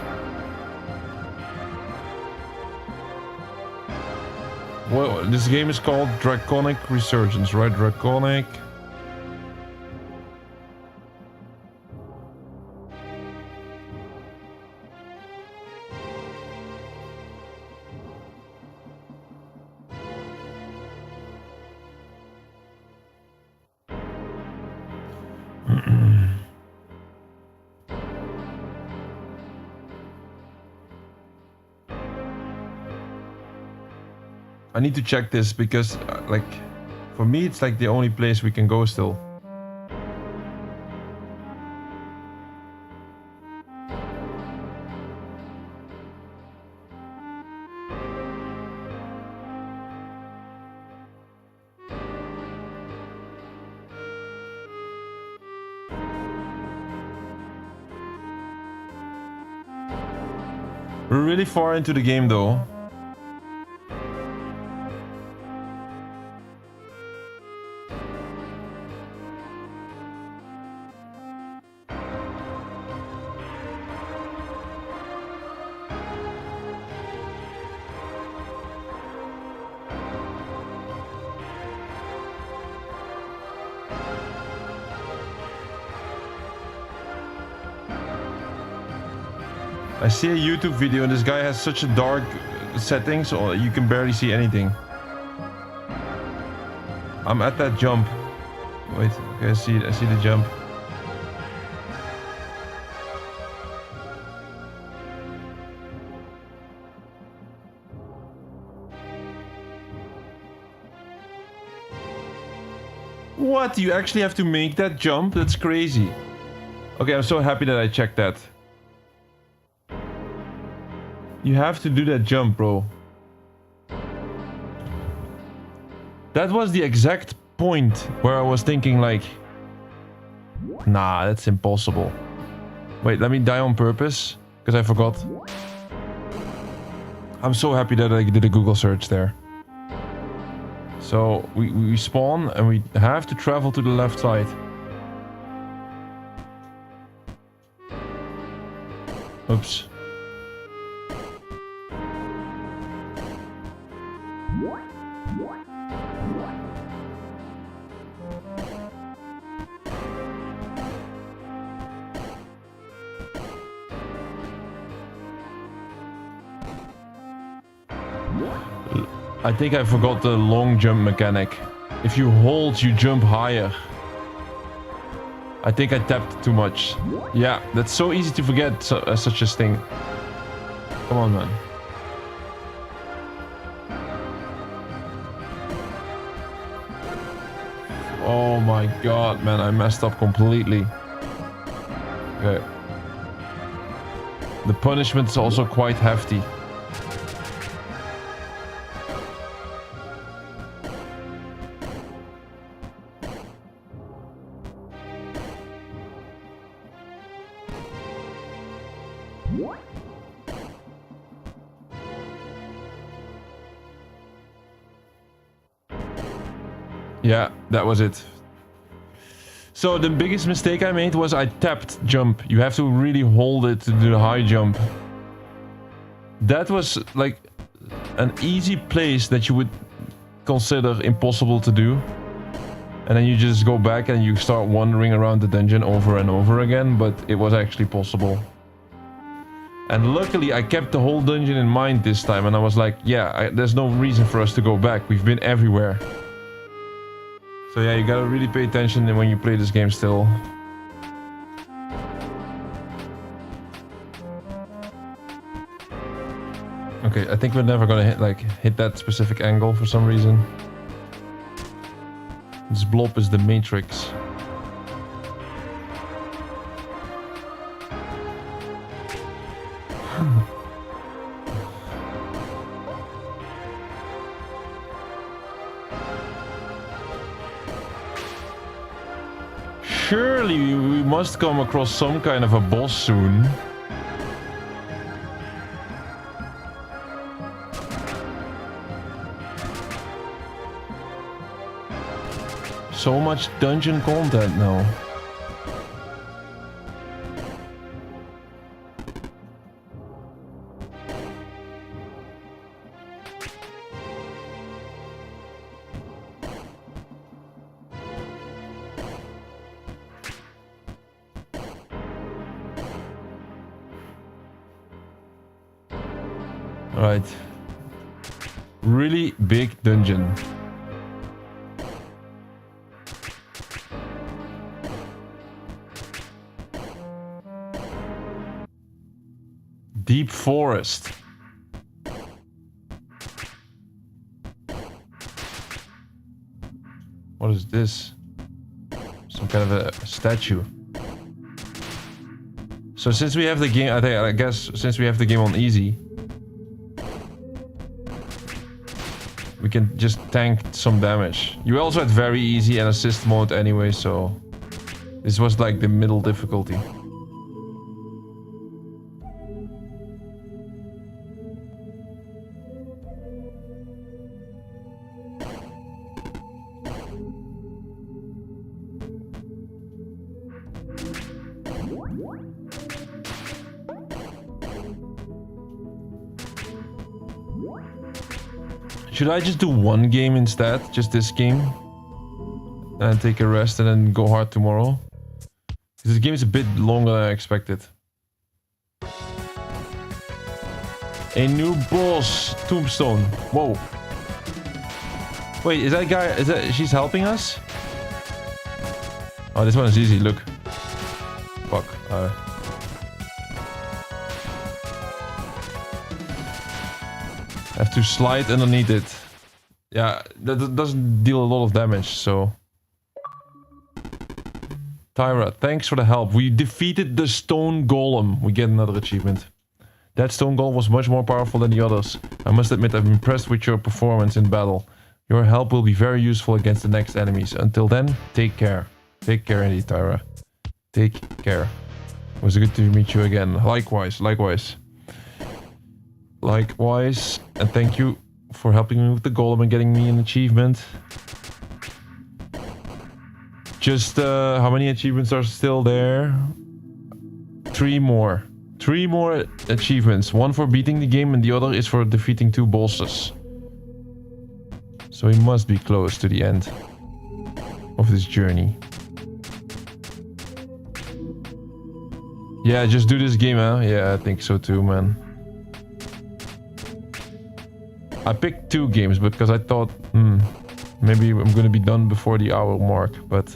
Well, this game is called Draconic Resurgence, right? Draconic. I need to check this because, like, for me, it's like the only place we can go still. We're really far into the game, though. I see a YouTube video and this guy has such a dark setting so you can barely see anything. I'm at that jump. Wait, okay, I see the jump. What? You actually have to make that jump? That's crazy. Okay, I'm so happy that I checked that. You have to do that jump, bro. That was the exact point where I was thinking like... Nah, that's impossible. Wait, let me die on purpose, because I forgot. I'm so happy that I did a Google search there. So, we spawn and we have to travel to the left side. Oops. I think I forgot the long jump mechanic. If you hold, you jump higher. I think I tapped too much. Yeah, that's so easy to forget such a thing. Come on, man. Oh my god, man, I messed up completely. Okay. The punishment is also quite hefty. Yeah, that was it. So the biggest mistake I made was I tapped jump. You have to really hold it to do the high jump. That was like an easy place that you would consider impossible to do. And then you just go back and you start wandering around the dungeon over and over again, but it was actually possible. And luckily I kept the whole dungeon in mind this time, and I was like, yeah, there's no reason for us to go back. We've been everywhere. So yeah, you gotta really pay attention when you play this game still. Okay, I think we're never gonna hit that specific angle for some reason. This blob is the matrix. Surely we must come across some kind of a boss soon. So much dungeon content now. Right. Really big dungeon. Deep forest. What is this? Some kind of a statue. So since we have the game, I guess since we have the game on easy, we can just tank some damage. You also had very easy and assist mode anyway, so this was like the middle difficulty. Should I just do one game instead? Just this game? And take a rest and then go hard tomorrow? This game is a bit longer than I expected. A new boss. Tombstone. Whoa. Wait, is that guy... Is that... She's helping us? Oh, this one is easy. Look. Fuck. Have to slide underneath it. Yeah, that doesn't deal a lot of damage, so... Tyra, thanks for the help. We defeated the stone golem. We get another achievement. That stone golem was much more powerful than the others. I must admit I'm impressed with your performance in battle. Your help will be very useful against the next enemies. Until then, take care. Take care indeed, Tyra. Take care. It was good to meet you again. Likewise, likewise. Likewise, and thank you for helping me with the golem and getting me an achievement. Just, how many achievements are still there? 3 more. 3 more achievements. One for beating the game and the other is for defeating 2 bosses. So we must be close to the end of this journey. Yeah, just do this game, huh? Yeah, I think so too, man. I picked 2 games because I thought, maybe I'm gonna be done before the hour mark, but...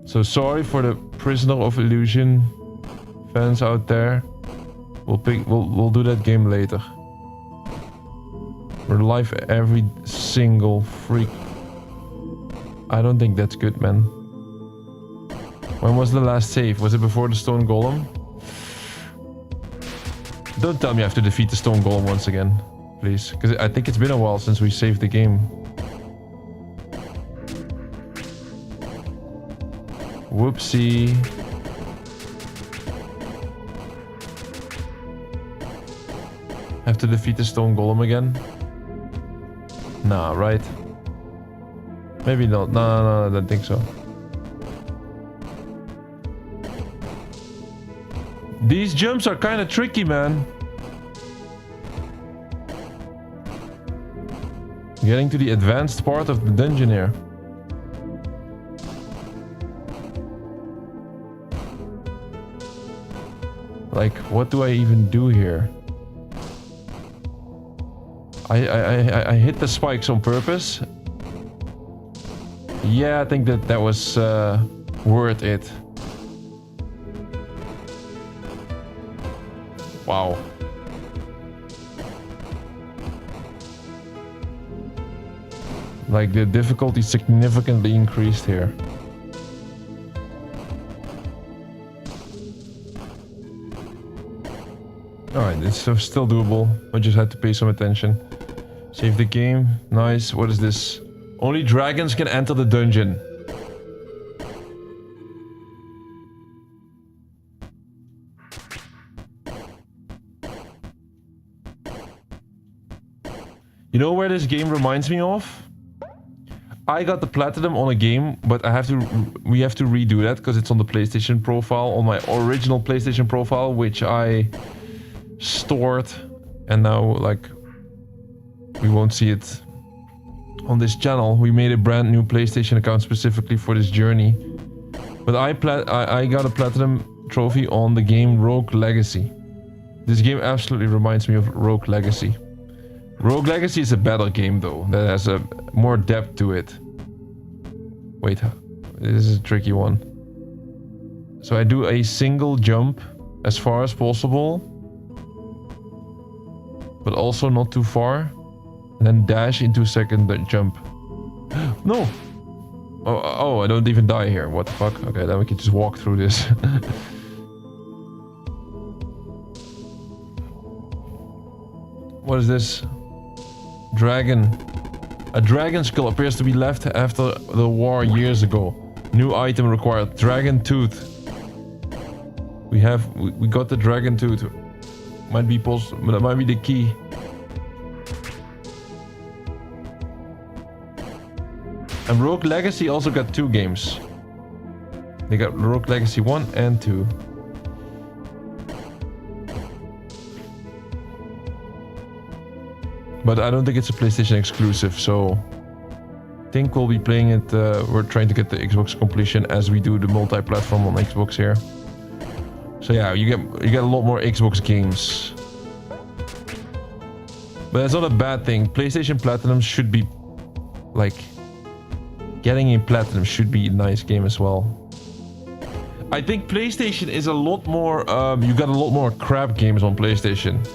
So sorry for the Prisoner of Illusion fans out there. We'll do that game later. We're live every single freak. I don't think that's good, man. When was the last save? Was it before the Stone Golem? Don't tell me I have to defeat the Stone Golem once again, please. Because I think it's been a while since we saved the game. Whoopsie. Have to defeat the Stone Golem again? Nah, right? Maybe not. No, I don't think so. These jumps are kind of tricky, man. Getting to the advanced part of the dungeon here. Like, what do I even do here? I hit the spikes on purpose. Yeah, I think that was worth it. Wow. Like, the difficulty significantly increased here. Alright, it's still doable. I just had to pay some attention. Save the game. Nice. What is this? Only dragons can enter the dungeon. You know where this game reminds me of? I got the platinum on a game, but we have to redo that because it's on the PlayStation profile, on my original PlayStation profile, which I stored, and now like we won't see it on this channel. We made a brand new PlayStation account specifically for this journey. But I got a platinum trophy on the game Rogue Legacy. This game absolutely reminds me of Rogue Legacy. Rogue Legacy is a better game though, that has a more depth to it. Wait, this is a tricky one. So I do a single jump as far as possible, but also not too far, and then dash into second jump. No! Oh, I don't even die here. What the fuck? Okay, then we can just walk through this. What is this? Dragon. A dragon skull appears to be left after the war years ago. New item required. Dragon tooth. We got the dragon tooth. Might be possible. That might be the key. And Rogue Legacy also got 2 games. They got Rogue Legacy 1 and 2. But I don't think it's a PlayStation exclusive, so I think we'll be playing it. We're trying to get the Xbox completion as we do the multi-platform on Xbox here. So yeah, you get a lot more Xbox games. But that's not a bad thing. PlayStation Platinum should be like getting a Platinum should be a nice game as well. I think PlayStation is a lot more. You got a lot more crap games on PlayStation.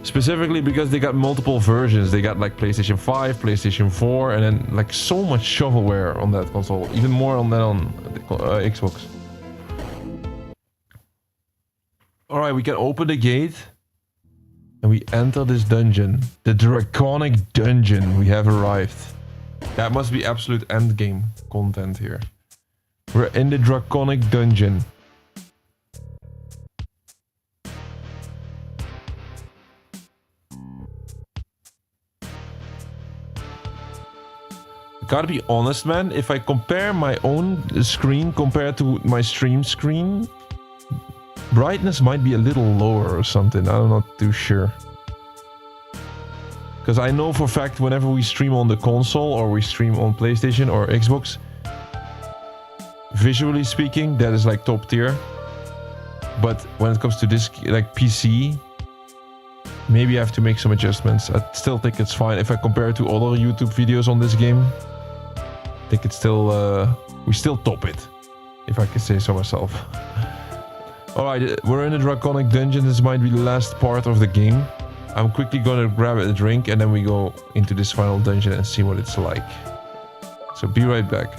Specifically because they got multiple versions. They got like PlayStation 5, PlayStation 4, and then like so much shovelware on that console. Even more on that on Xbox. Alright, we can open the gate. And we enter this dungeon. The Draconic Dungeon. We have arrived. That must be absolute endgame content here. We're in the Draconic Dungeon. Gotta be honest, man, if I compare my own screen compared to my stream screen, brightness might be a little lower or something. I'm not too sure. Because I know for a fact whenever we stream on the console or we stream on PlayStation or Xbox, visually speaking, that is like top tier. But when it comes to this, like PC, maybe I have to make some adjustments. I still think it's fine. If I compare it to other YouTube videos on this game, I think it's still, we still top it, if I can say so myself. Alright, we're in a Draconic dungeon. This might be the last part of the game. I'm quickly gonna grab a drink and then we go into this final dungeon and see what it's like. So be right back.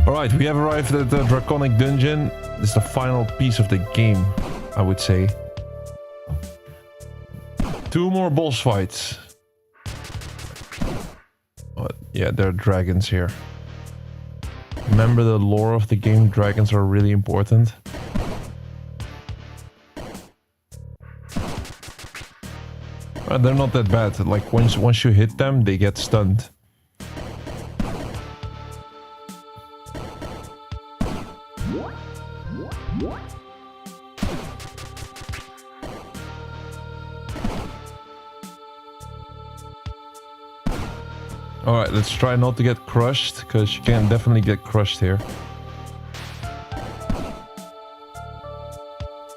Alright, we have arrived at the Draconic dungeon. This is the final piece of the game, I would say. 2 more boss fights. Yeah, there are dragons here. Remember the lore of the game, dragons are really important. They're not that bad. Like once you hit them, they get stunned. Alright, let's try not to get crushed, because you can definitely get crushed here.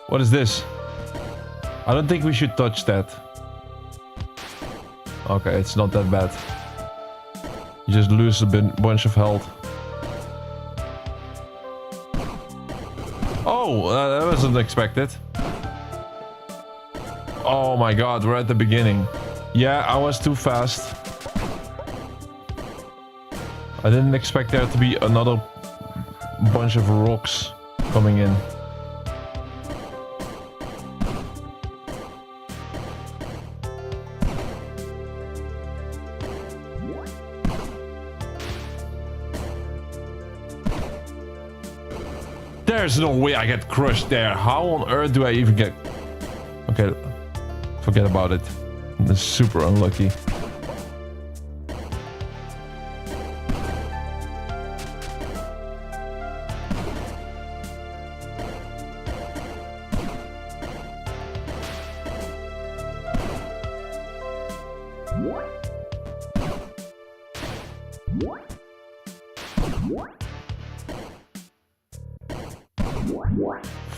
What is this? I don't think we should touch that. Okay, it's not that bad. You just lose a bunch of health. Oh, that wasn't expected. Oh my god, we're at the beginning. Yeah, I was too fast. I didn't expect there to be another bunch of rocks coming in. There's no way I get crushed there. How on earth do I even get... Okay, forget about it. That's super unlucky.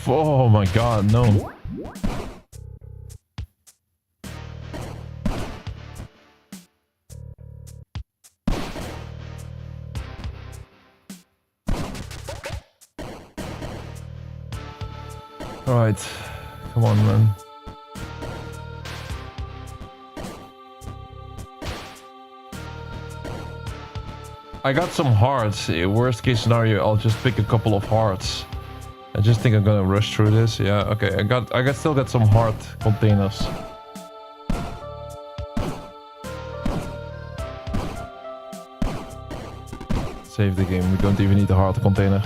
Oh my god, no. Alright, come on, man. I got some hearts. Worst case scenario, I'll just pick a couple of hearts. I just think I'm gonna rush through this. Yeah, okay. I still got some heart containers. Save the game. We don't even need the heart container.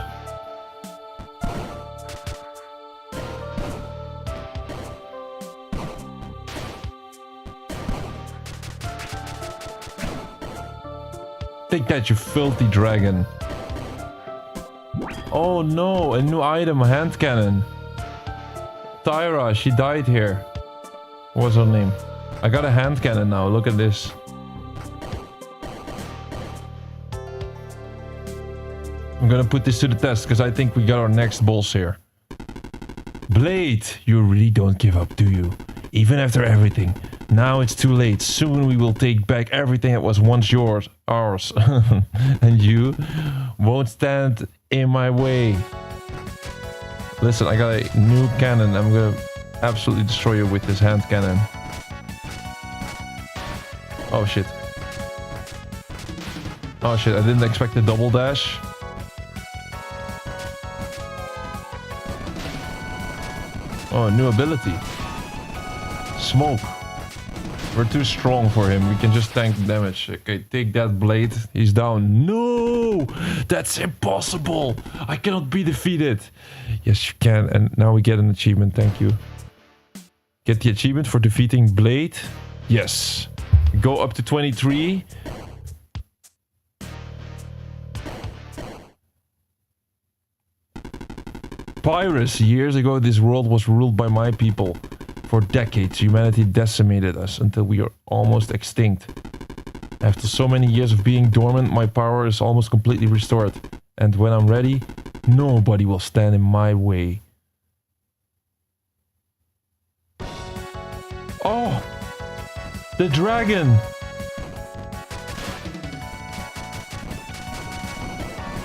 Take that, you filthy dragon. Oh no, a new item, a hand cannon. Tyra, she died here. What was her name? I got a hand cannon now, look at this. I'm gonna put this to the test, because I think we got our next boss here. Blade, you really don't give up, do you? Even after everything. Now it's too late. Soon we will take back everything that was once ours. And you won't stand in my way. Listen, I got a new cannon. I'm gonna absolutely destroy you with this hand cannon. Oh shit. Oh shit, I didn't expect the double dash. Oh, new ability. Smoke. We're too strong for him. We can just tank the damage. Okay, take that blade. He's down. No! That's impossible! I cannot be defeated. Yes, you can. And now we get an achievement. Thank you. Get the achievement for defeating Blade. Yes. Go up to 23. Pyrus. Years ago, this world was ruled by my people. For decades, humanity decimated us until we are almost extinct. After so many years of being dormant, my power is almost completely restored. And when I'm ready, nobody will stand in my way. Oh! The dragon!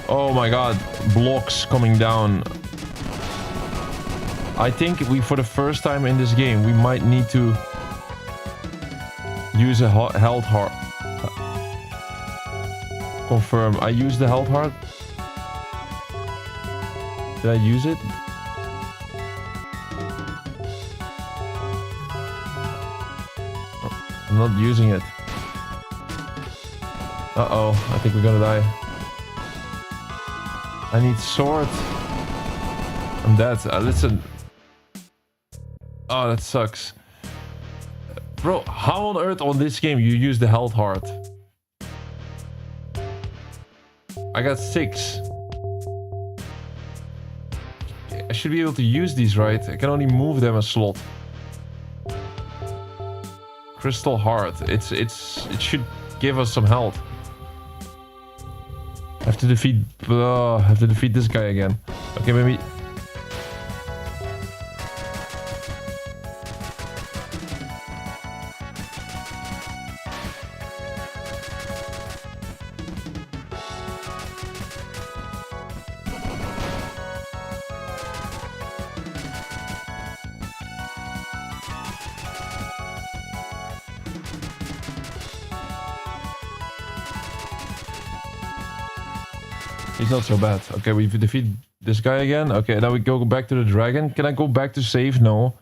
Oh my god, blocks coming down. I think for the first time in this game, we might need to use a health heart. Confirm. I used the health heart. Did I use it? I'm not using it. Uh-oh, I think we're gonna die. I need sword. I'm dead. Listen. Oh, that sucks. Bro, how on earth on this game you use the health heart? I got 6. I should be able to use these, right? I can only move them a slot. Crystal heart. It should give us some health. Have to defeat this guy again. Okay, maybe. He's not so bad. Okay, we defeat this guy again. Okay, now we go back to the dragon. Can I go back to save? No.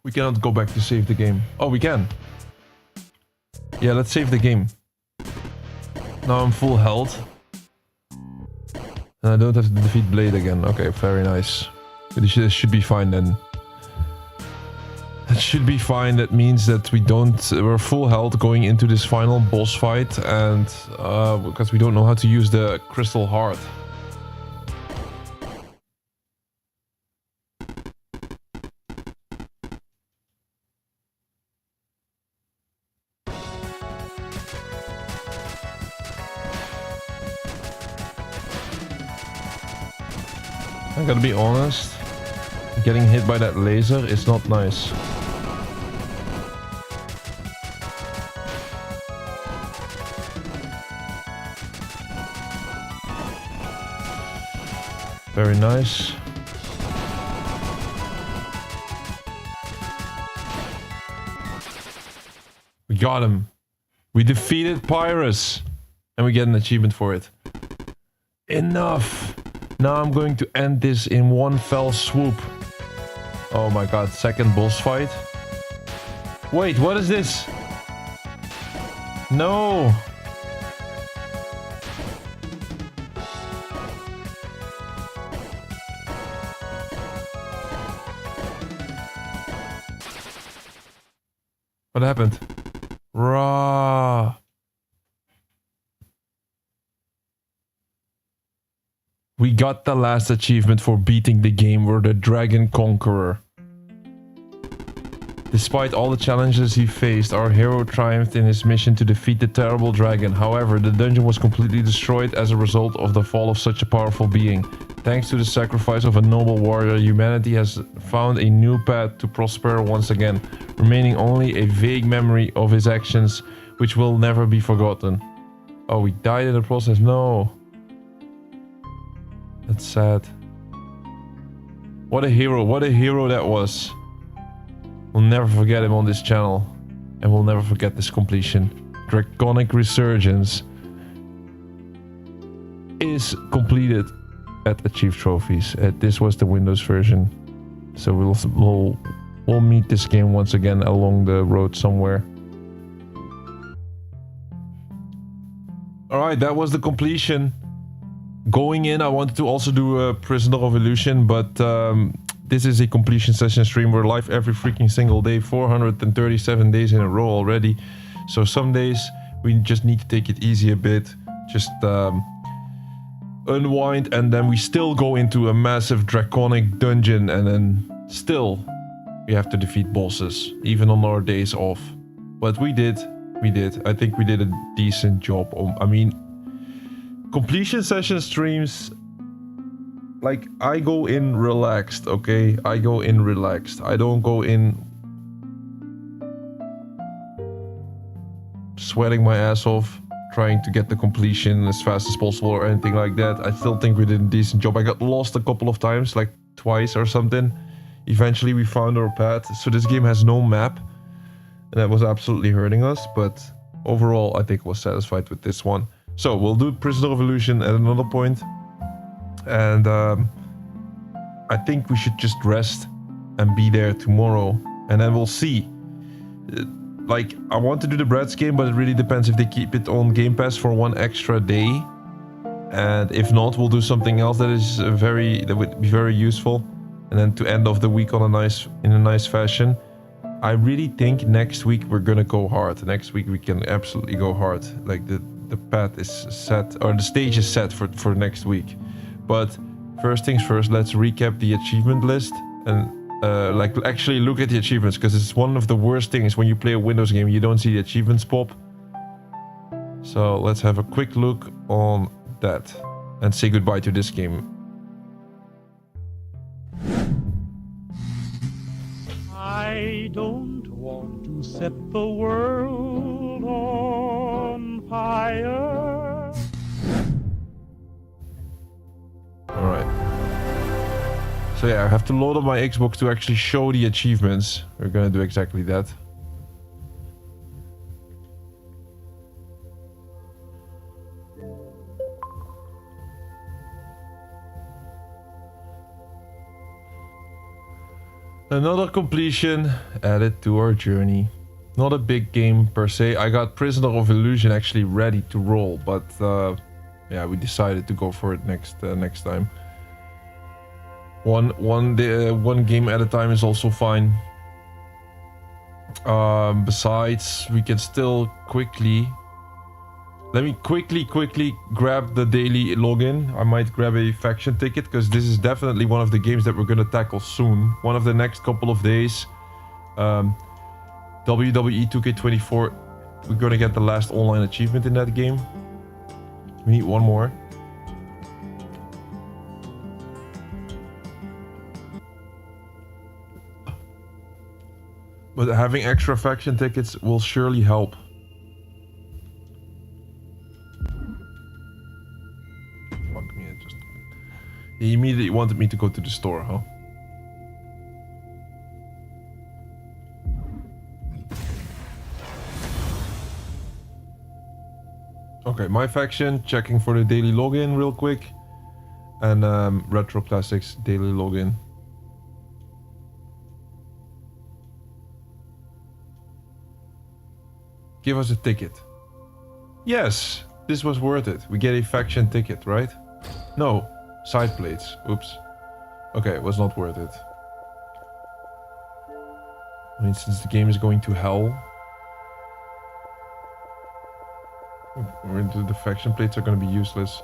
We cannot go back to save the game. Oh, we can. Yeah, let's save the game. Now I'm full health. And I don't have to defeat Blade again. Okay, very nice. But this should be fine then. That should be fine. That means that we're full health going into this final boss fight, and because we don't know how to use the crystal heart. I gotta be honest, getting hit by that laser is not nice. Very nice. We got him. We defeated Pyrus. And we get an achievement for it. Enough. Now I'm going to end this in one fell swoop. Oh my god, second boss fight. Wait, what is this? No. What happened? Rah. We got the last achievement for beating the game. We're the Dragon Conqueror. Despite all the challenges he faced, our hero triumphed in his mission to defeat the terrible dragon. However, the dungeon was completely destroyed as a result of the fall of such a powerful being. Thanks to the sacrifice of a noble warrior, humanity has found a new path to prosper once again, remaining only a vague memory of his actions, which will never be forgotten. Oh, we died in the process? No. That's sad. What a hero that was. We'll never forget him on this channel. And we'll never forget this completion. Draconic Resurgence is completed at Achieve Trophies. This was the Windows version. So we'll meet this game once again along the road somewhere. Alright, that was the completion. Going in, I wanted to also do a Prisoner of Illusion, but this is a completion session stream. We're live every freaking single day, 437 days in a row already. So some days we just need to take it easy a bit, just unwind, and then we still go into a massive draconic dungeon, and then still we have to defeat bosses, even on our days off. But we did. I think we did a decent job. I mean, completion session streams, like, I go in relaxed, okay? I go in relaxed. I don't go in sweating my ass off, trying to get the completion as fast as possible or anything like that. I still think we did a decent job. I got lost a couple of times, like twice or something. Eventually we found our path. So this game has no map, and that was absolutely hurting us, but overall I think I was satisfied with this one. So we'll do Prisoner of Illusion at another point. And I think we should just rest and be there tomorrow, and then we'll see. Like, I want to do the Bratz game, but it really depends if they keep it on Game Pass for one extra day. And if not, we'll do something else that is that would be very useful. And then to end off the week on in a nice fashion. I really think next week we're gonna go hard. Next week we can absolutely go hard. Like the path is set, or the stage is set for next week. But first things first, let's recap the achievement list and like actually look at the achievements, because it's one of the worst things when you play a Windows game, you don't see the achievements pop. So let's have a quick look on that and say goodbye to this game. I don't want to set the world on fire. Alright. So yeah, I have to load up my Xbox to actually show the achievements. We're gonna do exactly that. Another completion added to our journey. Not a big game per se. I got Prisoner of Illusion actually ready to roll, but yeah, we decided to go for it next time. One game at a time is also fine. Besides, we can still quickly. Let me quickly grab the daily login. I might grab a faction ticket, because this is definitely one of the games that we're gonna tackle soon. One of the next couple of days. WWE 2K24. We're gonna get the last online achievement in that game. We need one more. But having extra faction tickets will surely help. He immediately wanted me to go to the store, huh? Okay, my faction, checking for the daily login real quick. And Retro Classics daily login. Give us a ticket. Yes, this was worth it. We get a faction ticket, right? No. Side plates. Oops. Okay, it was not worth it. I mean, since the game is going to hell, the faction plates are going to be useless.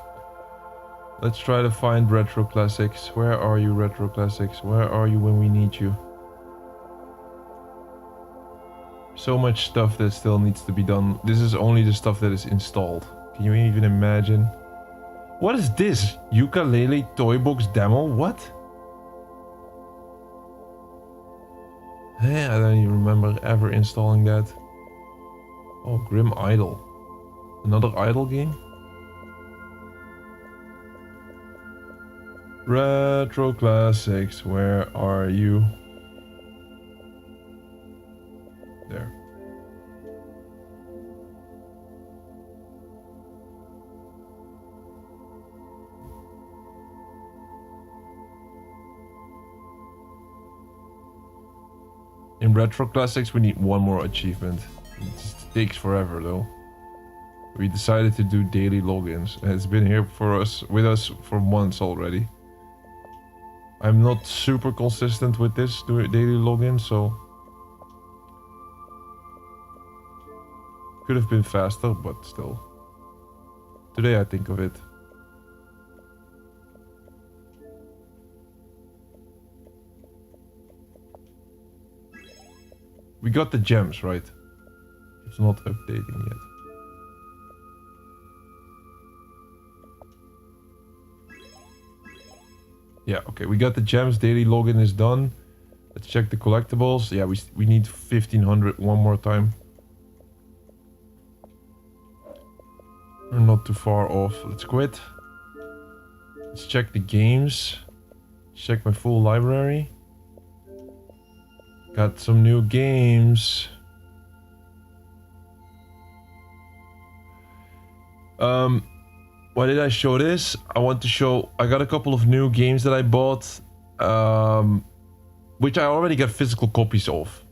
Let's try to find Retro Classics. Where are you, Retro Classics? Where are you when we need you? So much stuff that still needs to be done. This is only the stuff that is installed. Can you even imagine? What is this? Ukulele toy box demo? What? Hey, I don't even remember ever installing that. Oh, Grim Idol. Another idol game? Retro Classics, where are you? There. In Retro Classics, we need one more achievement. It just takes forever, though. We decided to do daily logins. It's been here with us for months already. I'm not super consistent with this daily login, so could have been faster, but still. Today I think of it. We got the gems, right? It's not updating yet. Yeah, okay, we got the gems. Daily login is done. Let's check the collectibles. Yeah, we need 1500 one more time. We're not too far off. Let's quit. Let's check the games. Check my full library. Got some new games. Why did I show this? I want to show... I got a couple of new games that I bought. Which I already got physical copies of.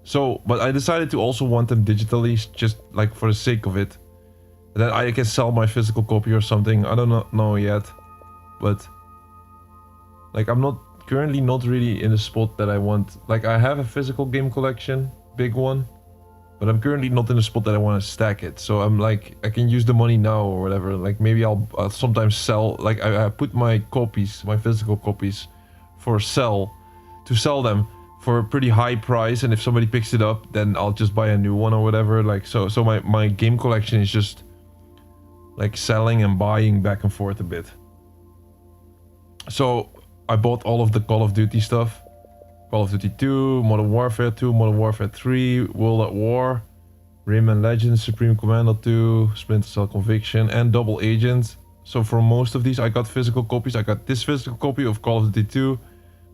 So, but I decided to also want them digitally, just like for the sake of it. then I can sell my physical copy or something. I don't know yet, but like I'm not currently not really in a spot that I want. Like I have a physical game collection, big one, but I'm currently not in a spot that I want to stack it. So I'm like, I can use the money now or whatever. Like maybe I'll sometimes sell. Like I put my copies, my physical copies, to sell them for a pretty high price, and if somebody picks it up, then I'll just buy a new one or whatever. Like so my game collection is just like selling and buying back and forth a bit. So I bought all of the Call of Duty stuff. Call of Duty 2, Modern Warfare 2, Modern Warfare 3, World at War, Rayman Legends, Supreme Commando 2, Splinter Cell Conviction, and Double Agent. So for most of these I got physical copies. I got this physical copy of Call of Duty 2,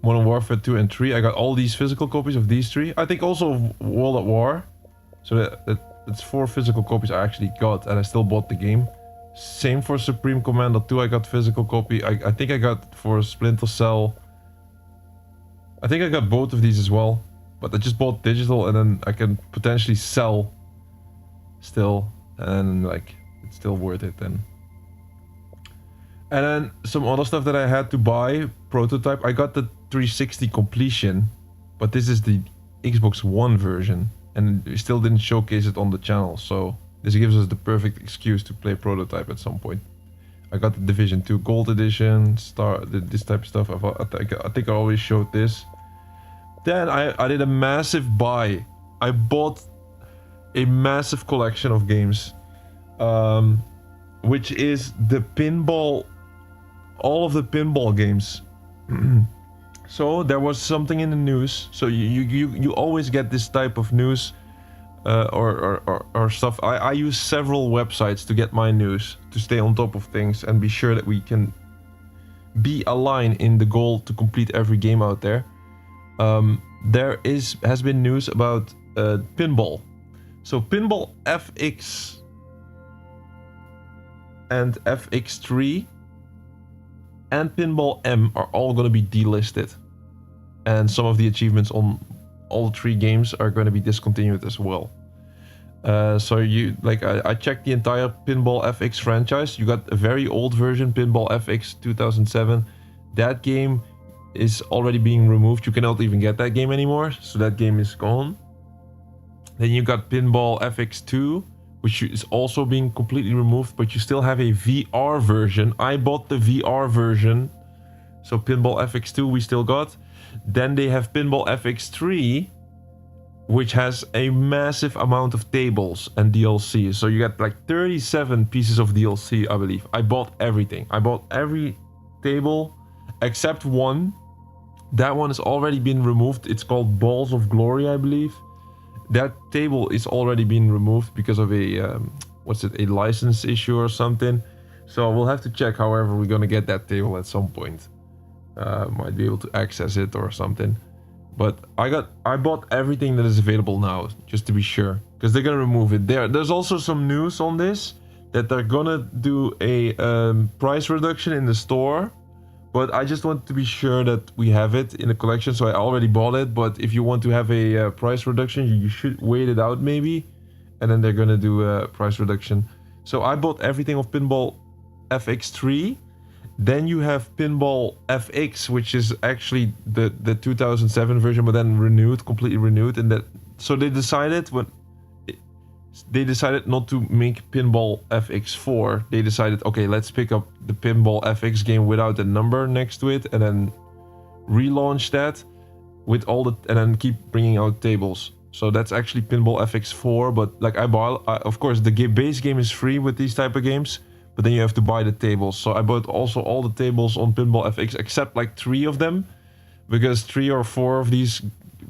Modern Warfare 2 and 3. I got all these physical copies of these 3. I think also of World at War. So that's 4 physical copies I actually got, and I still bought the game. Same for Supreme Commando 2, I got physical copy. I think I got for Splinter Cell. I think I got both of these as well. But I just bought digital, and then I can potentially sell still. And like, it's still worth it then. And then some other stuff that I had to buy, prototype. I got the 360 completion, but this is the Xbox One version. And we still didn't showcase it on the channel, so this gives us the perfect excuse to play prototype at some point. I got the Division 2 Gold Edition, this type of stuff. I think I always showed this. Then I did a massive buy. I bought a massive collection of games, which is the pinball, all of the pinball games. So there was something in the news. So you always get this type of news. Or stuff. I use several websites to get my news, to stay on top of things and be sure that we can be aligned in the goal to complete every game out there. There has been news about pinball. So Pinball FX and FX3 and Pinball M are all going to be delisted, and some of the achievements on all 3 games are going to be discontinued as well. So you I checked the entire Pinball FX franchise. You got a very old version, Pinball FX 2007. That game is already being removed. You cannot even get that game anymore, so that game is gone. Then you got Pinball FX2, which is also being completely removed, but you still have a VR version. I bought the VR version, so Pinball FX2 we still got. Then they have Pinball FX3, which has a massive amount of tables and DLC. So you got like 37 pieces of DLC, I believe. I bought everything. I bought every table except one. That one has already been removed. It's called Balls of Glory, I believe. That table is already been removed because of a, a license issue or something. So we'll have to check however we're gonna get that table at some point. Might be able to access it or something. But I bought everything that is available now, just to be sure, because they're gonna remove it. There's also some news on this that they're gonna do a price reduction in the store, but I just want to be sure that we have it in the collection. So I already bought it, but if you want to have a price reduction, you should wait it out maybe, and then they're gonna do a price reduction. So I bought everything of Pinball FX3. Then you have Pinball FX, which is actually the 2007 version, but then completely renewed. And that, so they decided not to make Pinball FX4. They decided, okay, let's pick up the Pinball FX game without the number next to it, and then relaunch that with all the, and then keep bringing out tables. So that's actually Pinball FX4. But like of course, the base game is free with these type of games. But then you have to buy the tables. So I bought also all the tables on Pinball FX, except like 3 of them, because 3 or 4 of these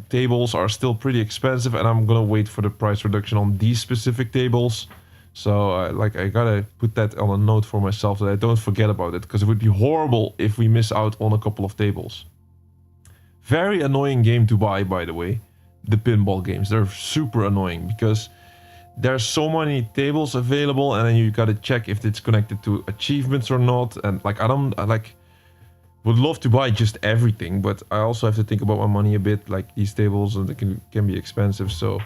tables are still pretty expensive, and I'm gonna wait for the price reduction on these specific tables. So I gotta put that on a note for myself that I don't forget about it, because it would be horrible if we miss out on a couple of tables. Very annoying game to buy, by the way. The pinball games, they're super annoying because there's so many tables available, and then you gotta check if it's connected to achievements or not. And like I would love to buy just everything, but I also have to think about my money a bit. Like these tables, and they can be expensive, so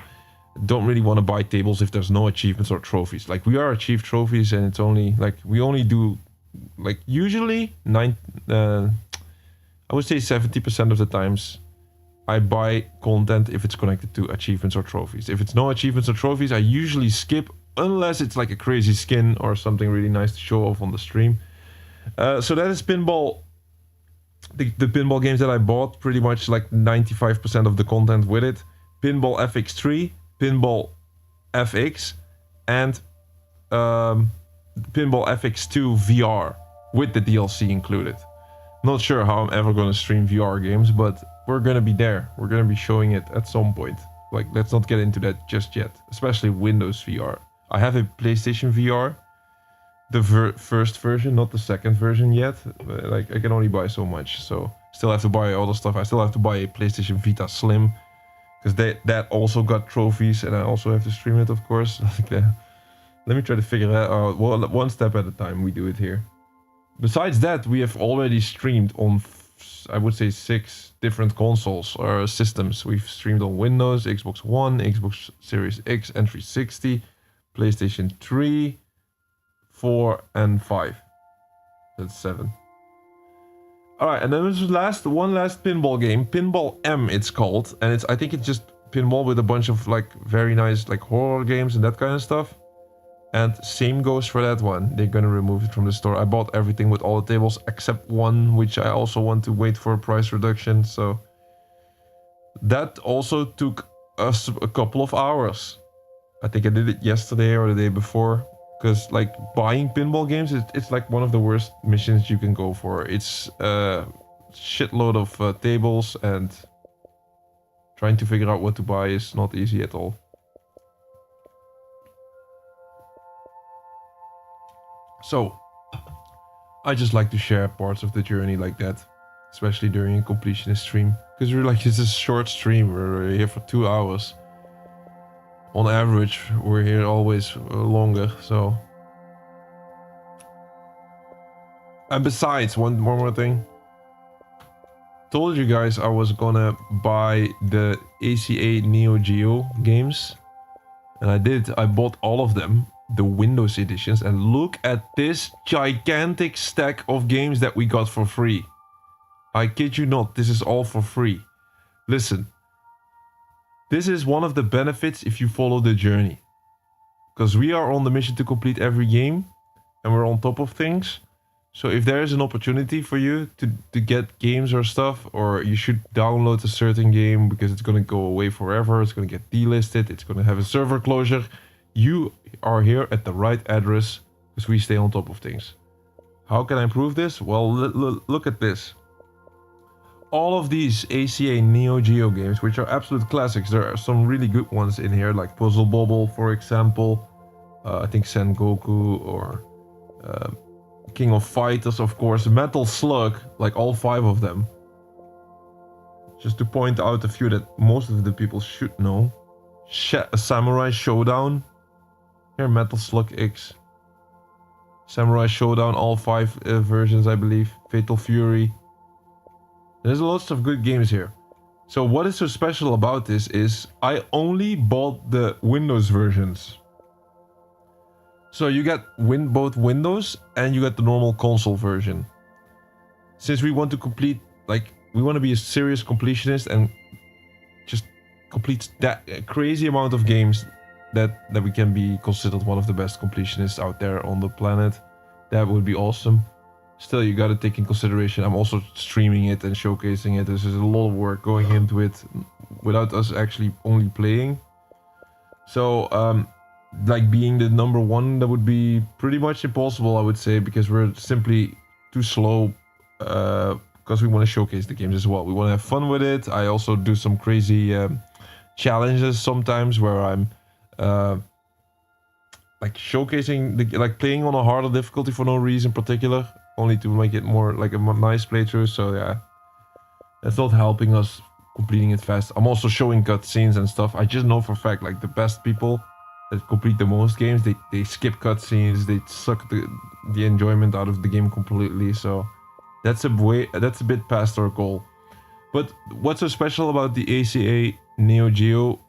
don't really want to buy tables if there's no achievements or trophies. Like, we are achieved trophies, and it's only like we only do like usually I would say 70% of the times I buy content if it's connected to achievements or trophies. If it's no achievements or trophies, I usually skip unless it's like a crazy skin or something really nice to show off on the stream. So that is pinball. The pinball games that I bought, pretty much like 95% of the content with it. Pinball FX3, Pinball FX, and Pinball FX2 VR with the DLC included. Not sure how I'm ever going to stream VR games, but we're going to be there. We're going to be showing it at some point. Like, let's not get into that just yet, especially Windows VR. I have a PlayStation VR, the first version, not the second version yet. Like, I can only buy so much, so still have to buy other stuff. I still have to buy a PlayStation Vita Slim, because that also got trophies, and I also have to stream it, of course. Let me try to figure that out. Well, one step at a time, we do it here. Besides that, we have already streamed on, I would say, 6 different consoles or systems. We've streamed on Windows, Xbox One, Xbox Series X and 360, PlayStation 3, 4, and 5. That's 7. Alright, and then there's one last pinball game, Pinball M it's called, and I think it's just pinball with a bunch of like very nice like horror games and that kind of stuff. And same goes for that one. They're gonna remove it from the store. I bought everything with all the tables except one, which I also want to wait for a price reduction. So that also took us a couple of hours. I think I did it yesterday or the day before. Because like buying pinball games, it's like one of the worst missions you can go for. It's a shitload of tables, and trying to figure out what to buy is not easy at all. So, I just like to share parts of the journey like that, especially during a completionist stream. Because we're like, it's a short stream, we're here for 2 hours. On average, we're here always longer, so... And besides, one more thing. Told you guys I was gonna buy the ACA Neo Geo games. And I did, I bought all of them. The Windows editions, and look at this gigantic stack of games that we got for free. I kid you not, this is all for free. Listen, this is one of the benefits if you follow the journey, because we are on the mission to complete every game, and we're on top of things. So if there is an opportunity for you to get games or stuff, or you should download a certain game because it's going to go away forever, it's going to get delisted, it's going to have a server closure, you are here at the right address, because we stay on top of things. How can I prove this? Well, look at this. All of these ACA Neo Geo games, which are absolute classics, there are some really good ones in here, like Puzzle Bobble, for example. I think Sengoku, or King of Fighters, of course. Metal Slug, like all 5 of them. Just to point out a few that most of the people should know. Samurai Showdown. Here, Metal Slug X. Samurai Showdown, all 5 versions, I believe. Fatal Fury. There's lots of good games here. So what is so special about this is I only bought the Windows versions. So you get both Windows and you get the normal console version. Since we want to complete, like, we want to be a serious completionist and just complete that crazy amount of games that we can be considered one of the best completionists out there on the planet. That would be awesome. Still, you gotta take in consideration, I'm also streaming it and showcasing it. There's a lot of work going into it without us actually only playing. So, like being the number 1, that would be pretty much impossible, I would say, because we're simply too slow, because we want to showcase the games as well. We want to have fun with it. I also do some crazy challenges sometimes where I'm like showcasing like playing on a harder difficulty for no reason particular, only to make it more like a nice playthrough. So yeah, that's not helping us completing it fast. I'm also showing cutscenes and stuff. I just know for a fact, like, the best people that complete the most games, they skip cutscenes, they suck the enjoyment out of the game completely. So that's a bit past our goal. But what's so special about the ACA Neo Geo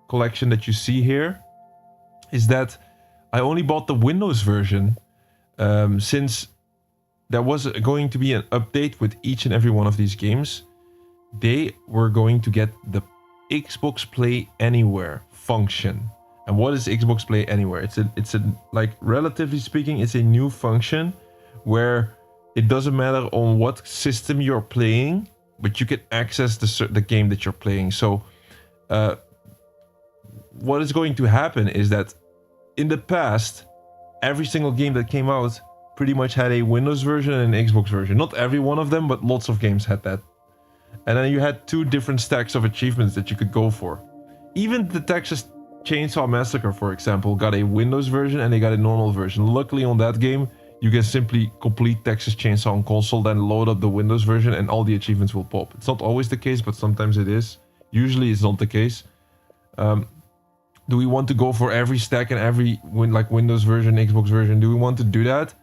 collection that you see here is that I only bought the Windows version since there was going to be an update with each and every one of these games. They were going to get the Xbox Play Anywhere function. And what is Xbox Play Anywhere? It's a like, relatively speaking, it's a new function where it doesn't matter on what system you're playing, but you can access the game that you're playing. So what is going to happen is that in the past, every single game that came out pretty much had a Windows version and an Xbox version. Not every one of them, but lots of games had that. And then you had 2 different stacks of achievements that you could go for. Even the Texas Chainsaw Massacre, for example, got a Windows version and they got a normal version. Luckily on that game, you can simply complete Texas Chainsaw on console, then load up the Windows version and all the achievements will pop. It's not always the case, but sometimes it is. Usually it's not the case. Do we want to go for every stack and every Windows version, Xbox version? Do we want to do that?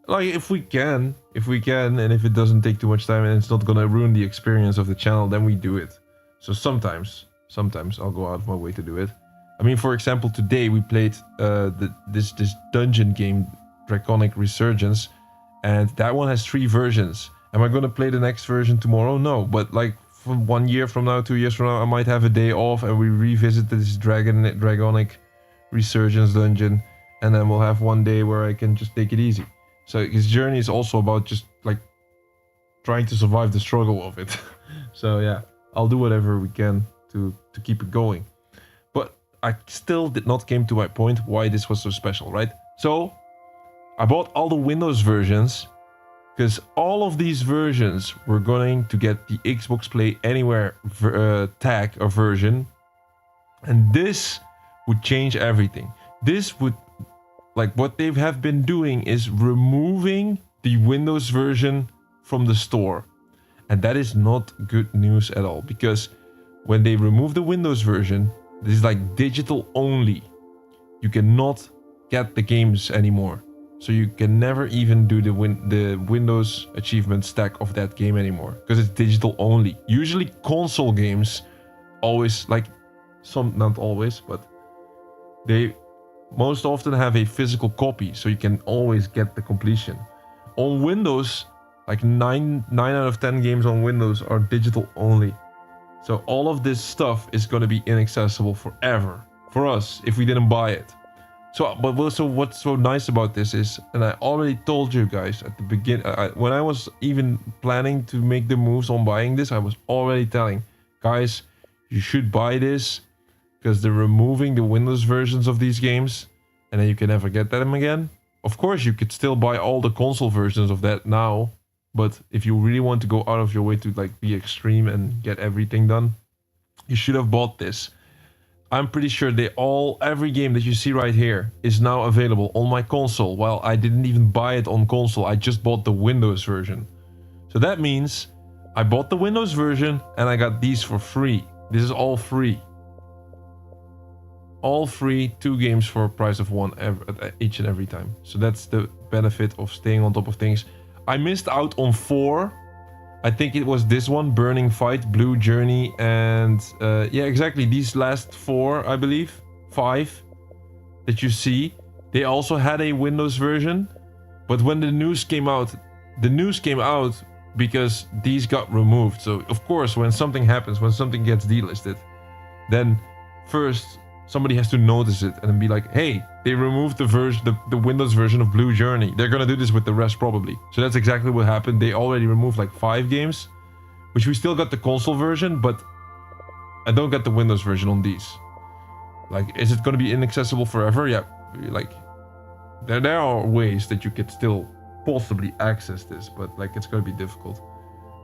Like, if we can, and if it doesn't take too much time and it's not gonna ruin the experience of the channel, then we do it. So sometimes I'll go out of my way to do it. I mean, for example, today we played this dungeon game, Draconic Resurgence, and that one has 3 versions. Am I gonna play the next version tomorrow? No, but like from 1 year from now, 2 years from now, I might have a day off and we revisit this Draconic Resurgence dungeon, and then we'll have one day where I can just take it easy. So his journey is also about just like trying to survive the struggle of it. So yeah, I'll do whatever we can to keep it going. But I still did not came to my point why this was so special, right? So I bought all the Windows versions because all of these versions were going to get the Xbox Play Anywhere tag or version, and this would change everything. This would, like, what they have been doing is removing the Windows version from the store. And that is not good news at all, because when they remove the Windows version, this is like digital only. You cannot get the games anymore. So you can never even do the Windows achievement stack of that game anymore, because it's digital only. Usually console games always, like, some, not always, but they most often have a physical copy, so you can always get the completion. On Windows, like 9 out of 10 games on Windows are digital only. So all of this stuff is going to be inaccessible forever for us if we didn't buy it. So, but also what's so nice about this is, and I already told you guys at the beginning, when I was even planning to make the moves on buying this, I was already telling guys, you should buy this, because they're removing the Windows versions of these games, and then you can never get them again. Of course, you could still buy all the console versions of that now, but if you really want to go out of your way to like be extreme and get everything done, you should have bought this. I'm pretty sure every game that you see right here is now available on my console. Well, I didn't even buy it on console, I just bought the Windows version. So that means I bought the Windows version and I got these for free. This is all free. All free, 2 games for a price of 1 each and every time. So that's the benefit of staying on top of things. I missed out on 4. I think it was this one, Burning Fight, Blue Journey, and yeah, exactly, these last 4, I believe, 5 that you see. They also had a Windows version, but when the news came out because these got removed. So of course, when something happens, when something gets delisted, then first somebody has to notice it and be like, hey, they removed the Windows version of Blue Journey. They're gonna do this with the rest probably. So that's exactly what happened. They already removed like 5 games, which we still got the console version, but I don't get the Windows version on these. Like, is it gonna be inaccessible forever? Yeah, like, there are ways that you could still possibly access this, but like, it's gonna be difficult.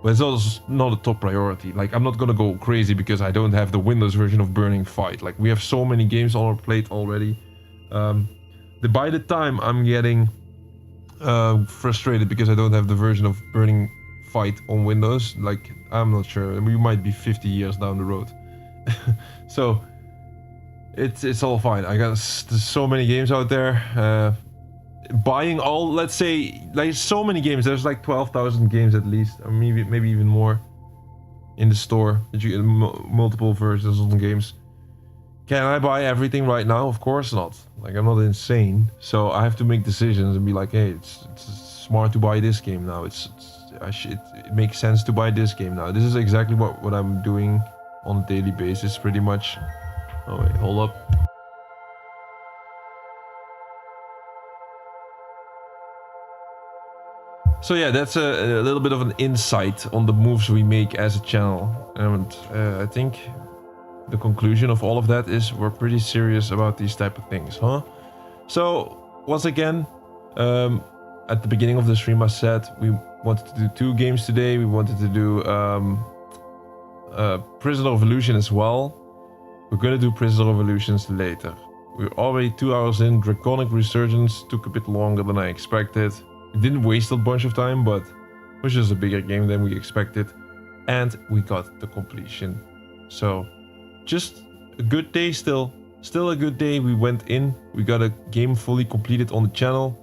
But it's also not a top priority. Like, I'm not gonna go crazy because I don't have the Windows version of Burning Fight. Like, we have so many games on our plate already. By the time I'm getting frustrated because I don't have the version of Burning Fight on Windows, like, I'm not sure. We might be 50 years down the road. So it's all fine. There's so many games out there. Buying all, let's say, like, so many games. There's like 12,000 games at least, or maybe even more in the store that you get multiple versions of the games. Can I buy everything right now? Of course not. Like, I'm not insane. So I have to make decisions and be like, hey, it's smart to buy this game now. It makes sense to buy this game now. This is exactly what I'm doing on a daily basis, pretty much. Oh wait, hold up. So yeah, that's a little bit of an insight on the moves we make as a channel. And I think the conclusion of all of that is we're pretty serious about these type of things, huh? So once again, at the beginning of the stream I said we wanted to do 2 games today. We wanted to do Prisoner of Illusion as well. We're gonna do Prisoner of Illusions later. We're already 2 hours in. Draconic Resurgence took a bit longer than I expected. It didn't waste a bunch of time, but it was just a bigger game than we expected. And we got the completion. So just a good day still. Still a good day. We went in, we got a game fully completed on the channel,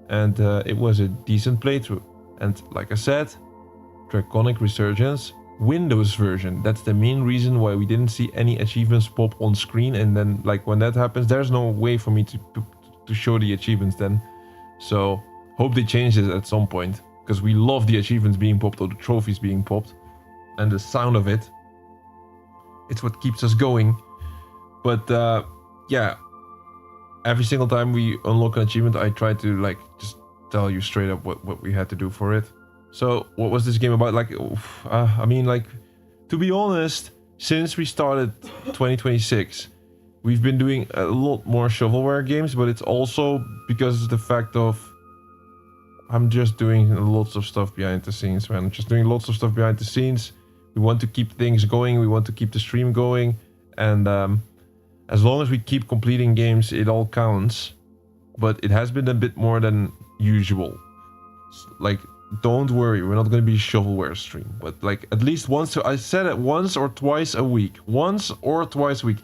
and it was a decent playthrough. And like I said, Draconic Resurgence, Windows version. That's the main reason why we didn't see any achievements pop on screen. And then like when that happens, there's no way for me to show the achievements then. So hope they change this at some point, because we love the achievements being popped or the trophies being popped. And the sound of it, it's what keeps us going. But yeah, every single time we unlock an achievement, I try to like just tell you straight up what we had to do for it. So what was this game about? Like, I mean, like, to be honest, since we started 2026, we've been doing a lot more shovelware games, but it's also because of the fact of I'm just doing lots of stuff behind the scenes, man. Just doing lots of stuff behind the scenes. We want to keep things going. We want to keep the stream going. And as long as we keep completing games, it all counts. But it has been a bit more than usual. Like, don't worry, we're not going to be a shovelware stream. But like, at least once, I said it, once or twice a week. Once or twice a week.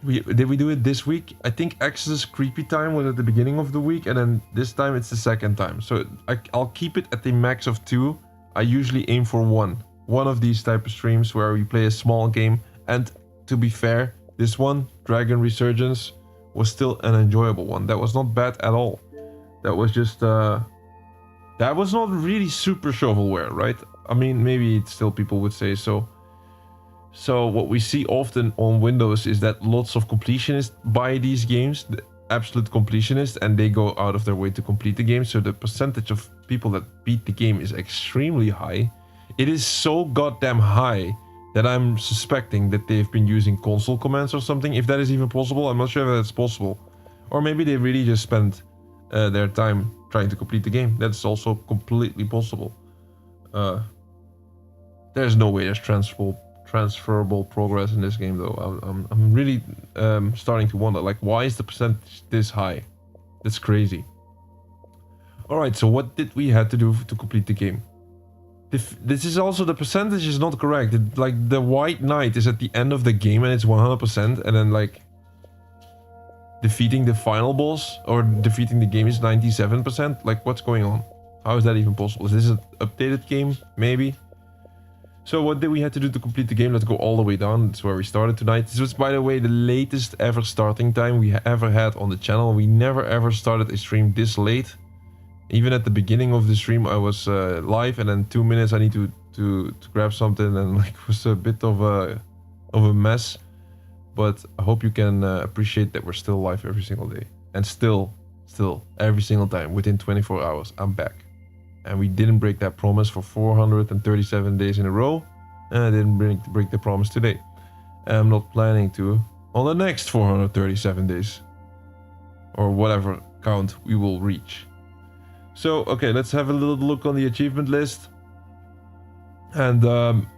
Did we do it this week? I think Exodus Creepy Time was at the beginning of the week, and then this time it's the second time. So I'll keep it at the max of 2. I usually aim for one of these type of streams where we play a small game. And to be fair, this one, Dragon Resurgence, was still an enjoyable one. That was not bad at all. That was just that was not really super shovelware, right? I mean, maybe still people would say so. So what we see often on Windows is that lots of completionists buy these games, the absolute completionists, and they go out of their way to complete the game. So the percentage of people that beat the game is extremely high. It is so goddamn high that I'm suspecting that they've been using console commands or something. If that is even possible, I'm not sure if that's possible. Or maybe they really just spent their time trying to complete the game. That's also completely possible. There's no way there's transferable progress in this game though. I'm really starting to wonder, like, why is the percentage this high? That's crazy. Alright, so what did we have to do to complete the game? This is also, the percentage is not correct. Like, the White Knight is at the end of the game and it's 100%, and then like defeating the final boss or defeating the game is 97%. Like, what's going on? How is that even possible? Is this an updated game? Maybe. So what did we have to do to complete the game? Let's go all the way down. That's where we started tonight. This was, by the way, the latest ever starting time we ever had on the channel. We never ever started a stream this late. Even at the beginning of the stream, I was live, and then 2 minutes I need to grab something, and like, it was a bit of a mess. But I hope you can appreciate that we're still live every single day, and still every single time within 24 hours I'm back. And we didn't break that promise for 437 days in a row, and I didn't break the promise today. And I'm not planning to on the next 437 days, or whatever count we will reach. So, okay, let's have a little look on the achievement list. And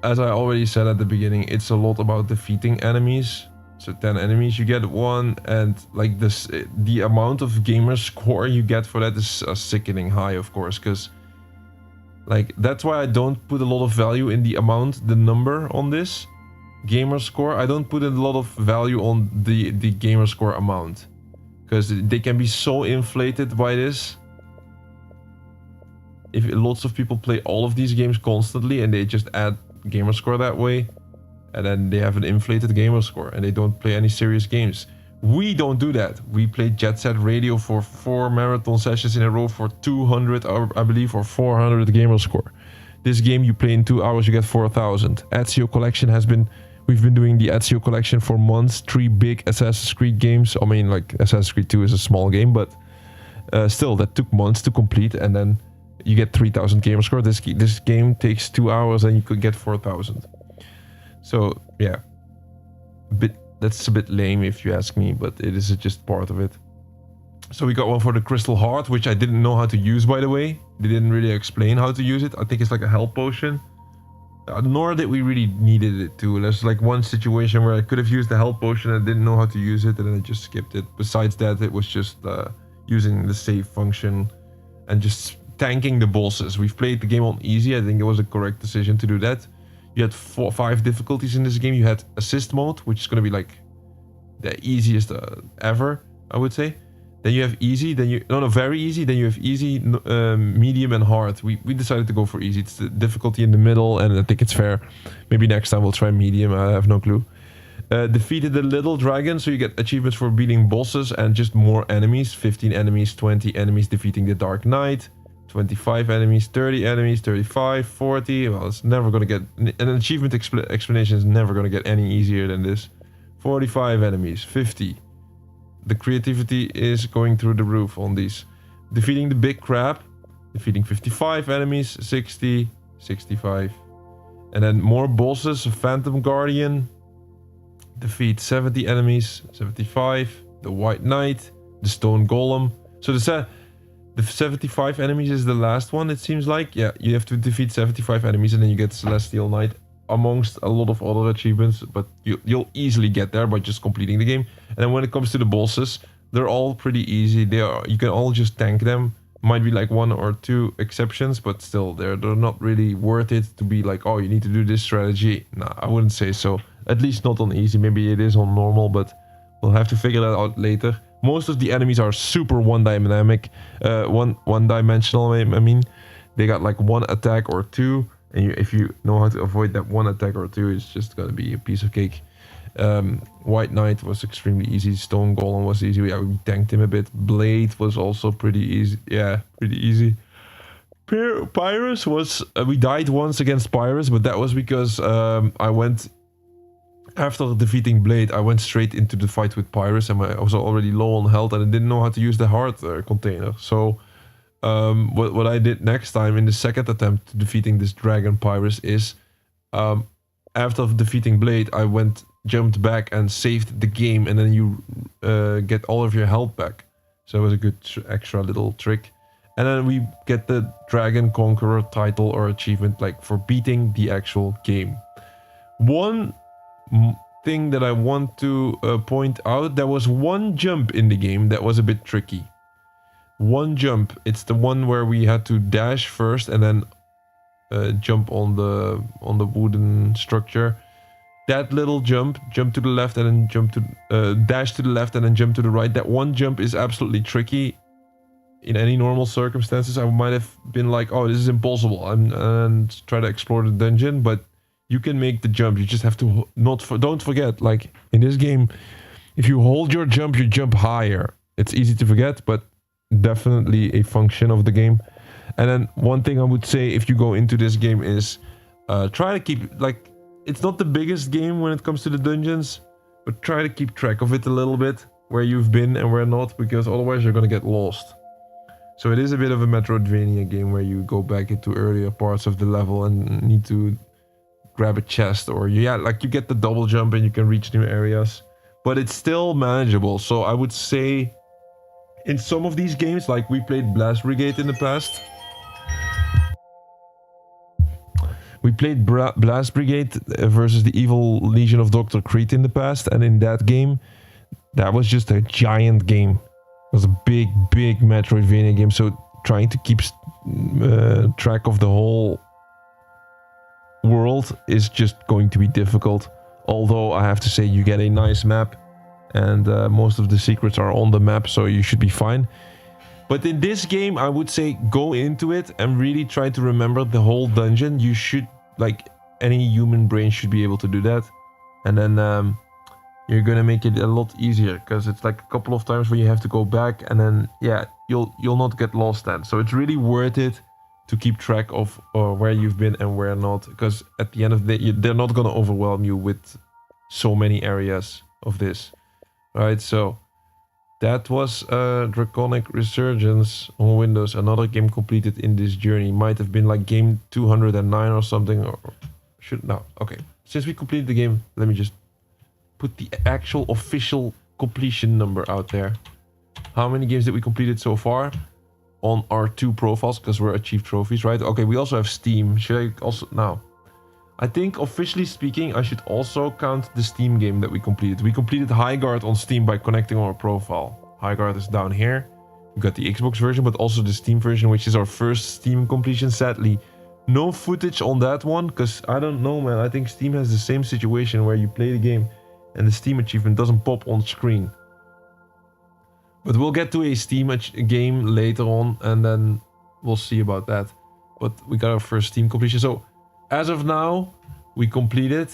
as I already said at the beginning, it's a lot about defeating enemies. So 10 enemies, you get 1, and like this, the amount of gamer score you get for that is a sickening high, of course, because like, that's why I don't put a lot of value in the amount, the number on this gamer score. I don't put a lot of value on the gamer score amount, because they can be so inflated by this. If lots of people play all of these games constantly and they just add gamer score that way, and then they have an inflated gamer score and they don't play any serious games. We don't do that. We played Jet Set Radio for 4 marathon sessions in a row for 200, or I believe, or 400 gamer score. This game you play in 2 hours, you get 4,000. Ezio Collection has been, we've been doing the Ezio Collection for months. 3 big Assassin's Creed games. I mean, like Assassin's Creed 2 is a small game, but still, that took months to complete, and then you get 3,000 gamer score. This game takes 2 hours and you could get 4,000. So yeah, that's a bit lame if you ask me, but it is just part of it. So we got one for the Crystal Heart, which I didn't know how to use, by the way. They didn't really explain how to use it. I think it's like a health potion. Nor did we really needed it to. There's like one situation where I could have used the health potion and didn't know how to use it, and then I just skipped it. Besides that, it was just using the save function and just tanking the bosses. We've played the game on easy. I think it was a correct decision to do that. You had 5 difficulties in this game. You had assist mode, which is going to be like the easiest ever, I would say. Then you have easy, then you very easy. Then you have easy, medium, and hard. We decided to go for easy. It's the difficulty in the middle, and I think it's fair. Maybe next time we'll try medium. I have no clue. Defeated the little dragon, so you get achievements for beating bosses and just more enemies. 15 enemies, 20 enemies defeating the Dark Knight. 25 enemies, 30 enemies, 35, 40. Well, it's never gonna get an achievement explanation is never gonna get any easier than this. 45 enemies, 50. The creativity is going through the roof on these. Defeating the big crab, defeating 55 enemies, 60, 65. And then more bosses, Phantom Guardian, defeat 70 enemies, 75. The White Knight, the Stone Golem. So the 75 enemies is the last one, it seems like. Yeah, you have to defeat 75 enemies and then you get Celestial Knight, amongst a lot of other achievements, but you'll easily get there by just completing the game. And then when it comes to the bosses, they're all pretty easy. You can all just tank them. Might be like 1 or 2 exceptions, but still, they're not really worth it to be like, oh, you need to do this strategy. Nah, I wouldn't say so. At least not on easy. Maybe it is on normal, but we'll have to figure that out later. Most of the enemies are super one-dimensional. I mean, they got like 1 attack or 2, and if you know how to avoid that 1 attack or 2, it's just gonna be a piece of cake. White Knight was extremely easy. Stone Golem was easy. We tanked him a bit. Blade was also pretty easy. Yeah, pretty easy. Pyrus was... we died once against Pyrus, but that was because I went... After defeating Blade, I went straight into the fight with Pyrus, and I was already low on health, and I didn't know how to use the heart container. So what I did next time in the second attempt to defeating this dragon Pyrus is, after defeating Blade, I jumped back and saved the game, and then you get all of your health back. So it was a good extra little trick. And then we get the Dragon Conqueror title or achievement, like for beating the actual game. One thing that I want to point out, there was one jump in the game that was a bit tricky. One jump, it's the one where we had to dash first and then jump on the wooden structure. That little jump to the left and then dash to the left and then jump to the right. That one jump is absolutely tricky. In any normal circumstances, I might have been like, oh, this is impossible, and try to explore the dungeon, but you can make the jump. You just have to don't forget, like in this game, if you hold your jump, you jump higher. It's easy to forget, but definitely a function of the game. And then one thing I would say if you go into this game is try to keep, like, it's not the biggest game when it comes to the dungeons, but try to keep track of it a little bit, where you've been and where not, because otherwise you're gonna get lost. So it is a bit of a Metroidvania game where you go back into earlier parts of the level and need to grab a chest, or like you get the double jump and you can reach new areas, but it's still manageable. So I would say in some of these games, like we played Blast Brigade in the past. We played Blast Brigade versus the Evil Legion of Dr. Creed in the past, and in that game, that was just a giant game. It was a big Metroidvania game, so trying to keep track of the whole world is just going to be difficult. Although I have to say, you get a nice map, and most of the secrets are on the map, so you should be fine. But in this game, I would say go into it and really try to remember the whole dungeon. You should, like, any human brain should be able to do that. and then you're gonna make it a lot easier, because it's like a couple of times where you have to go back, and then yeah, you'll not get lost then. So it's really worth it to keep track of where you've been and where not, because at the end of the day, they're not gonna overwhelm you with so many areas of this. Right, so that was Draconic Resurgence on Windows. Another game completed in this journey. Might have been like game 209 or something, or should no. Okay, since we completed the game, let me just put the actual official completion number out there. How many games did we completed so far on our 2 profiles, because we're achieved trophies, right? Okay, we also have Steam. Should I also now? I think officially speaking, I should also count the Steam game that we completed. We completed Highguard on Steam by connecting our profile. Highguard is down here. We got the Xbox version, but also the Steam version, which is our first Steam completion. Sadly, no footage on that one, because I don't know, man. I think Steam has the same situation where you play the game and the Steam achievement doesn't pop on screen. But we'll get to a Steam game later on, and then we'll see about that. But we got our first Steam completion. So as of now, we completed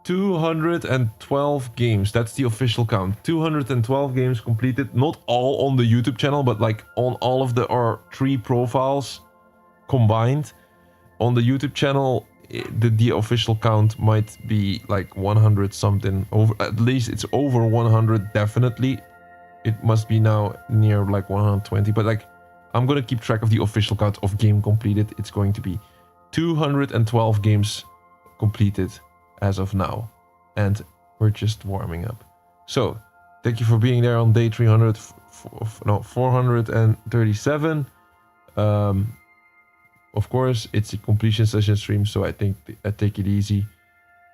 212 games. That's the official count. 212 games completed. Not all on the YouTube channel, but like on all of our 3 profiles combined. On the YouTube channel, the official count might be like 100 something. Over, at least it's over 100 definitely. It must be now near like 120, but like I'm gonna keep track of the official count of game completed. It's going to be 212 games completed as of now, and we're just warming up. So thank you for being there on day 437. Of course, it's a completion session stream, so I think I take it easy.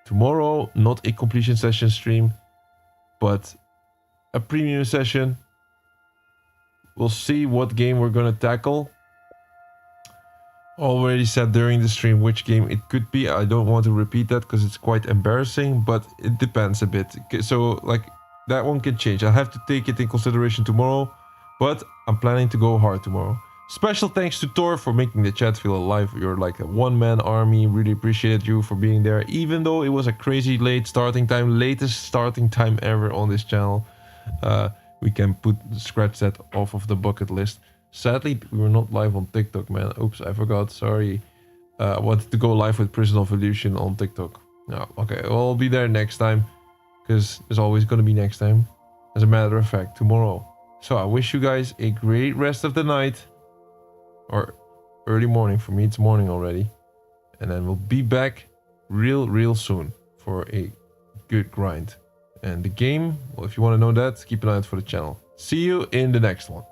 Tomorrow, not a completion session stream, but a premium session. We'll see what game we're gonna tackle. Already said during the stream which game it could be. I don't want to repeat that because it's quite embarrassing, but it depends a bit. So like that one can change. I have to take it in consideration tomorrow, but I'm planning to go hard tomorrow. Special thanks to Thor for making the chat feel alive. You're like a one-man army. Really appreciate you for being there, even though it was a crazy late starting time, latest starting time ever on this channel. We can scratch that off of the bucket list. Sadly, we were not live on TikTok, man. Oops, I forgot. Sorry. I wanted to go live with Prison of Illusion on TikTok. No, okay. Well, I'll be there next time, because there's always going to be next time. As a matter of fact, tomorrow. So I wish you guys a great rest of the night. Or early morning. For me, it's morning already. And then we'll be back real soon for a good grind. And the game, well, if you want to know that, keep an eye out for the channel. See you in the next one.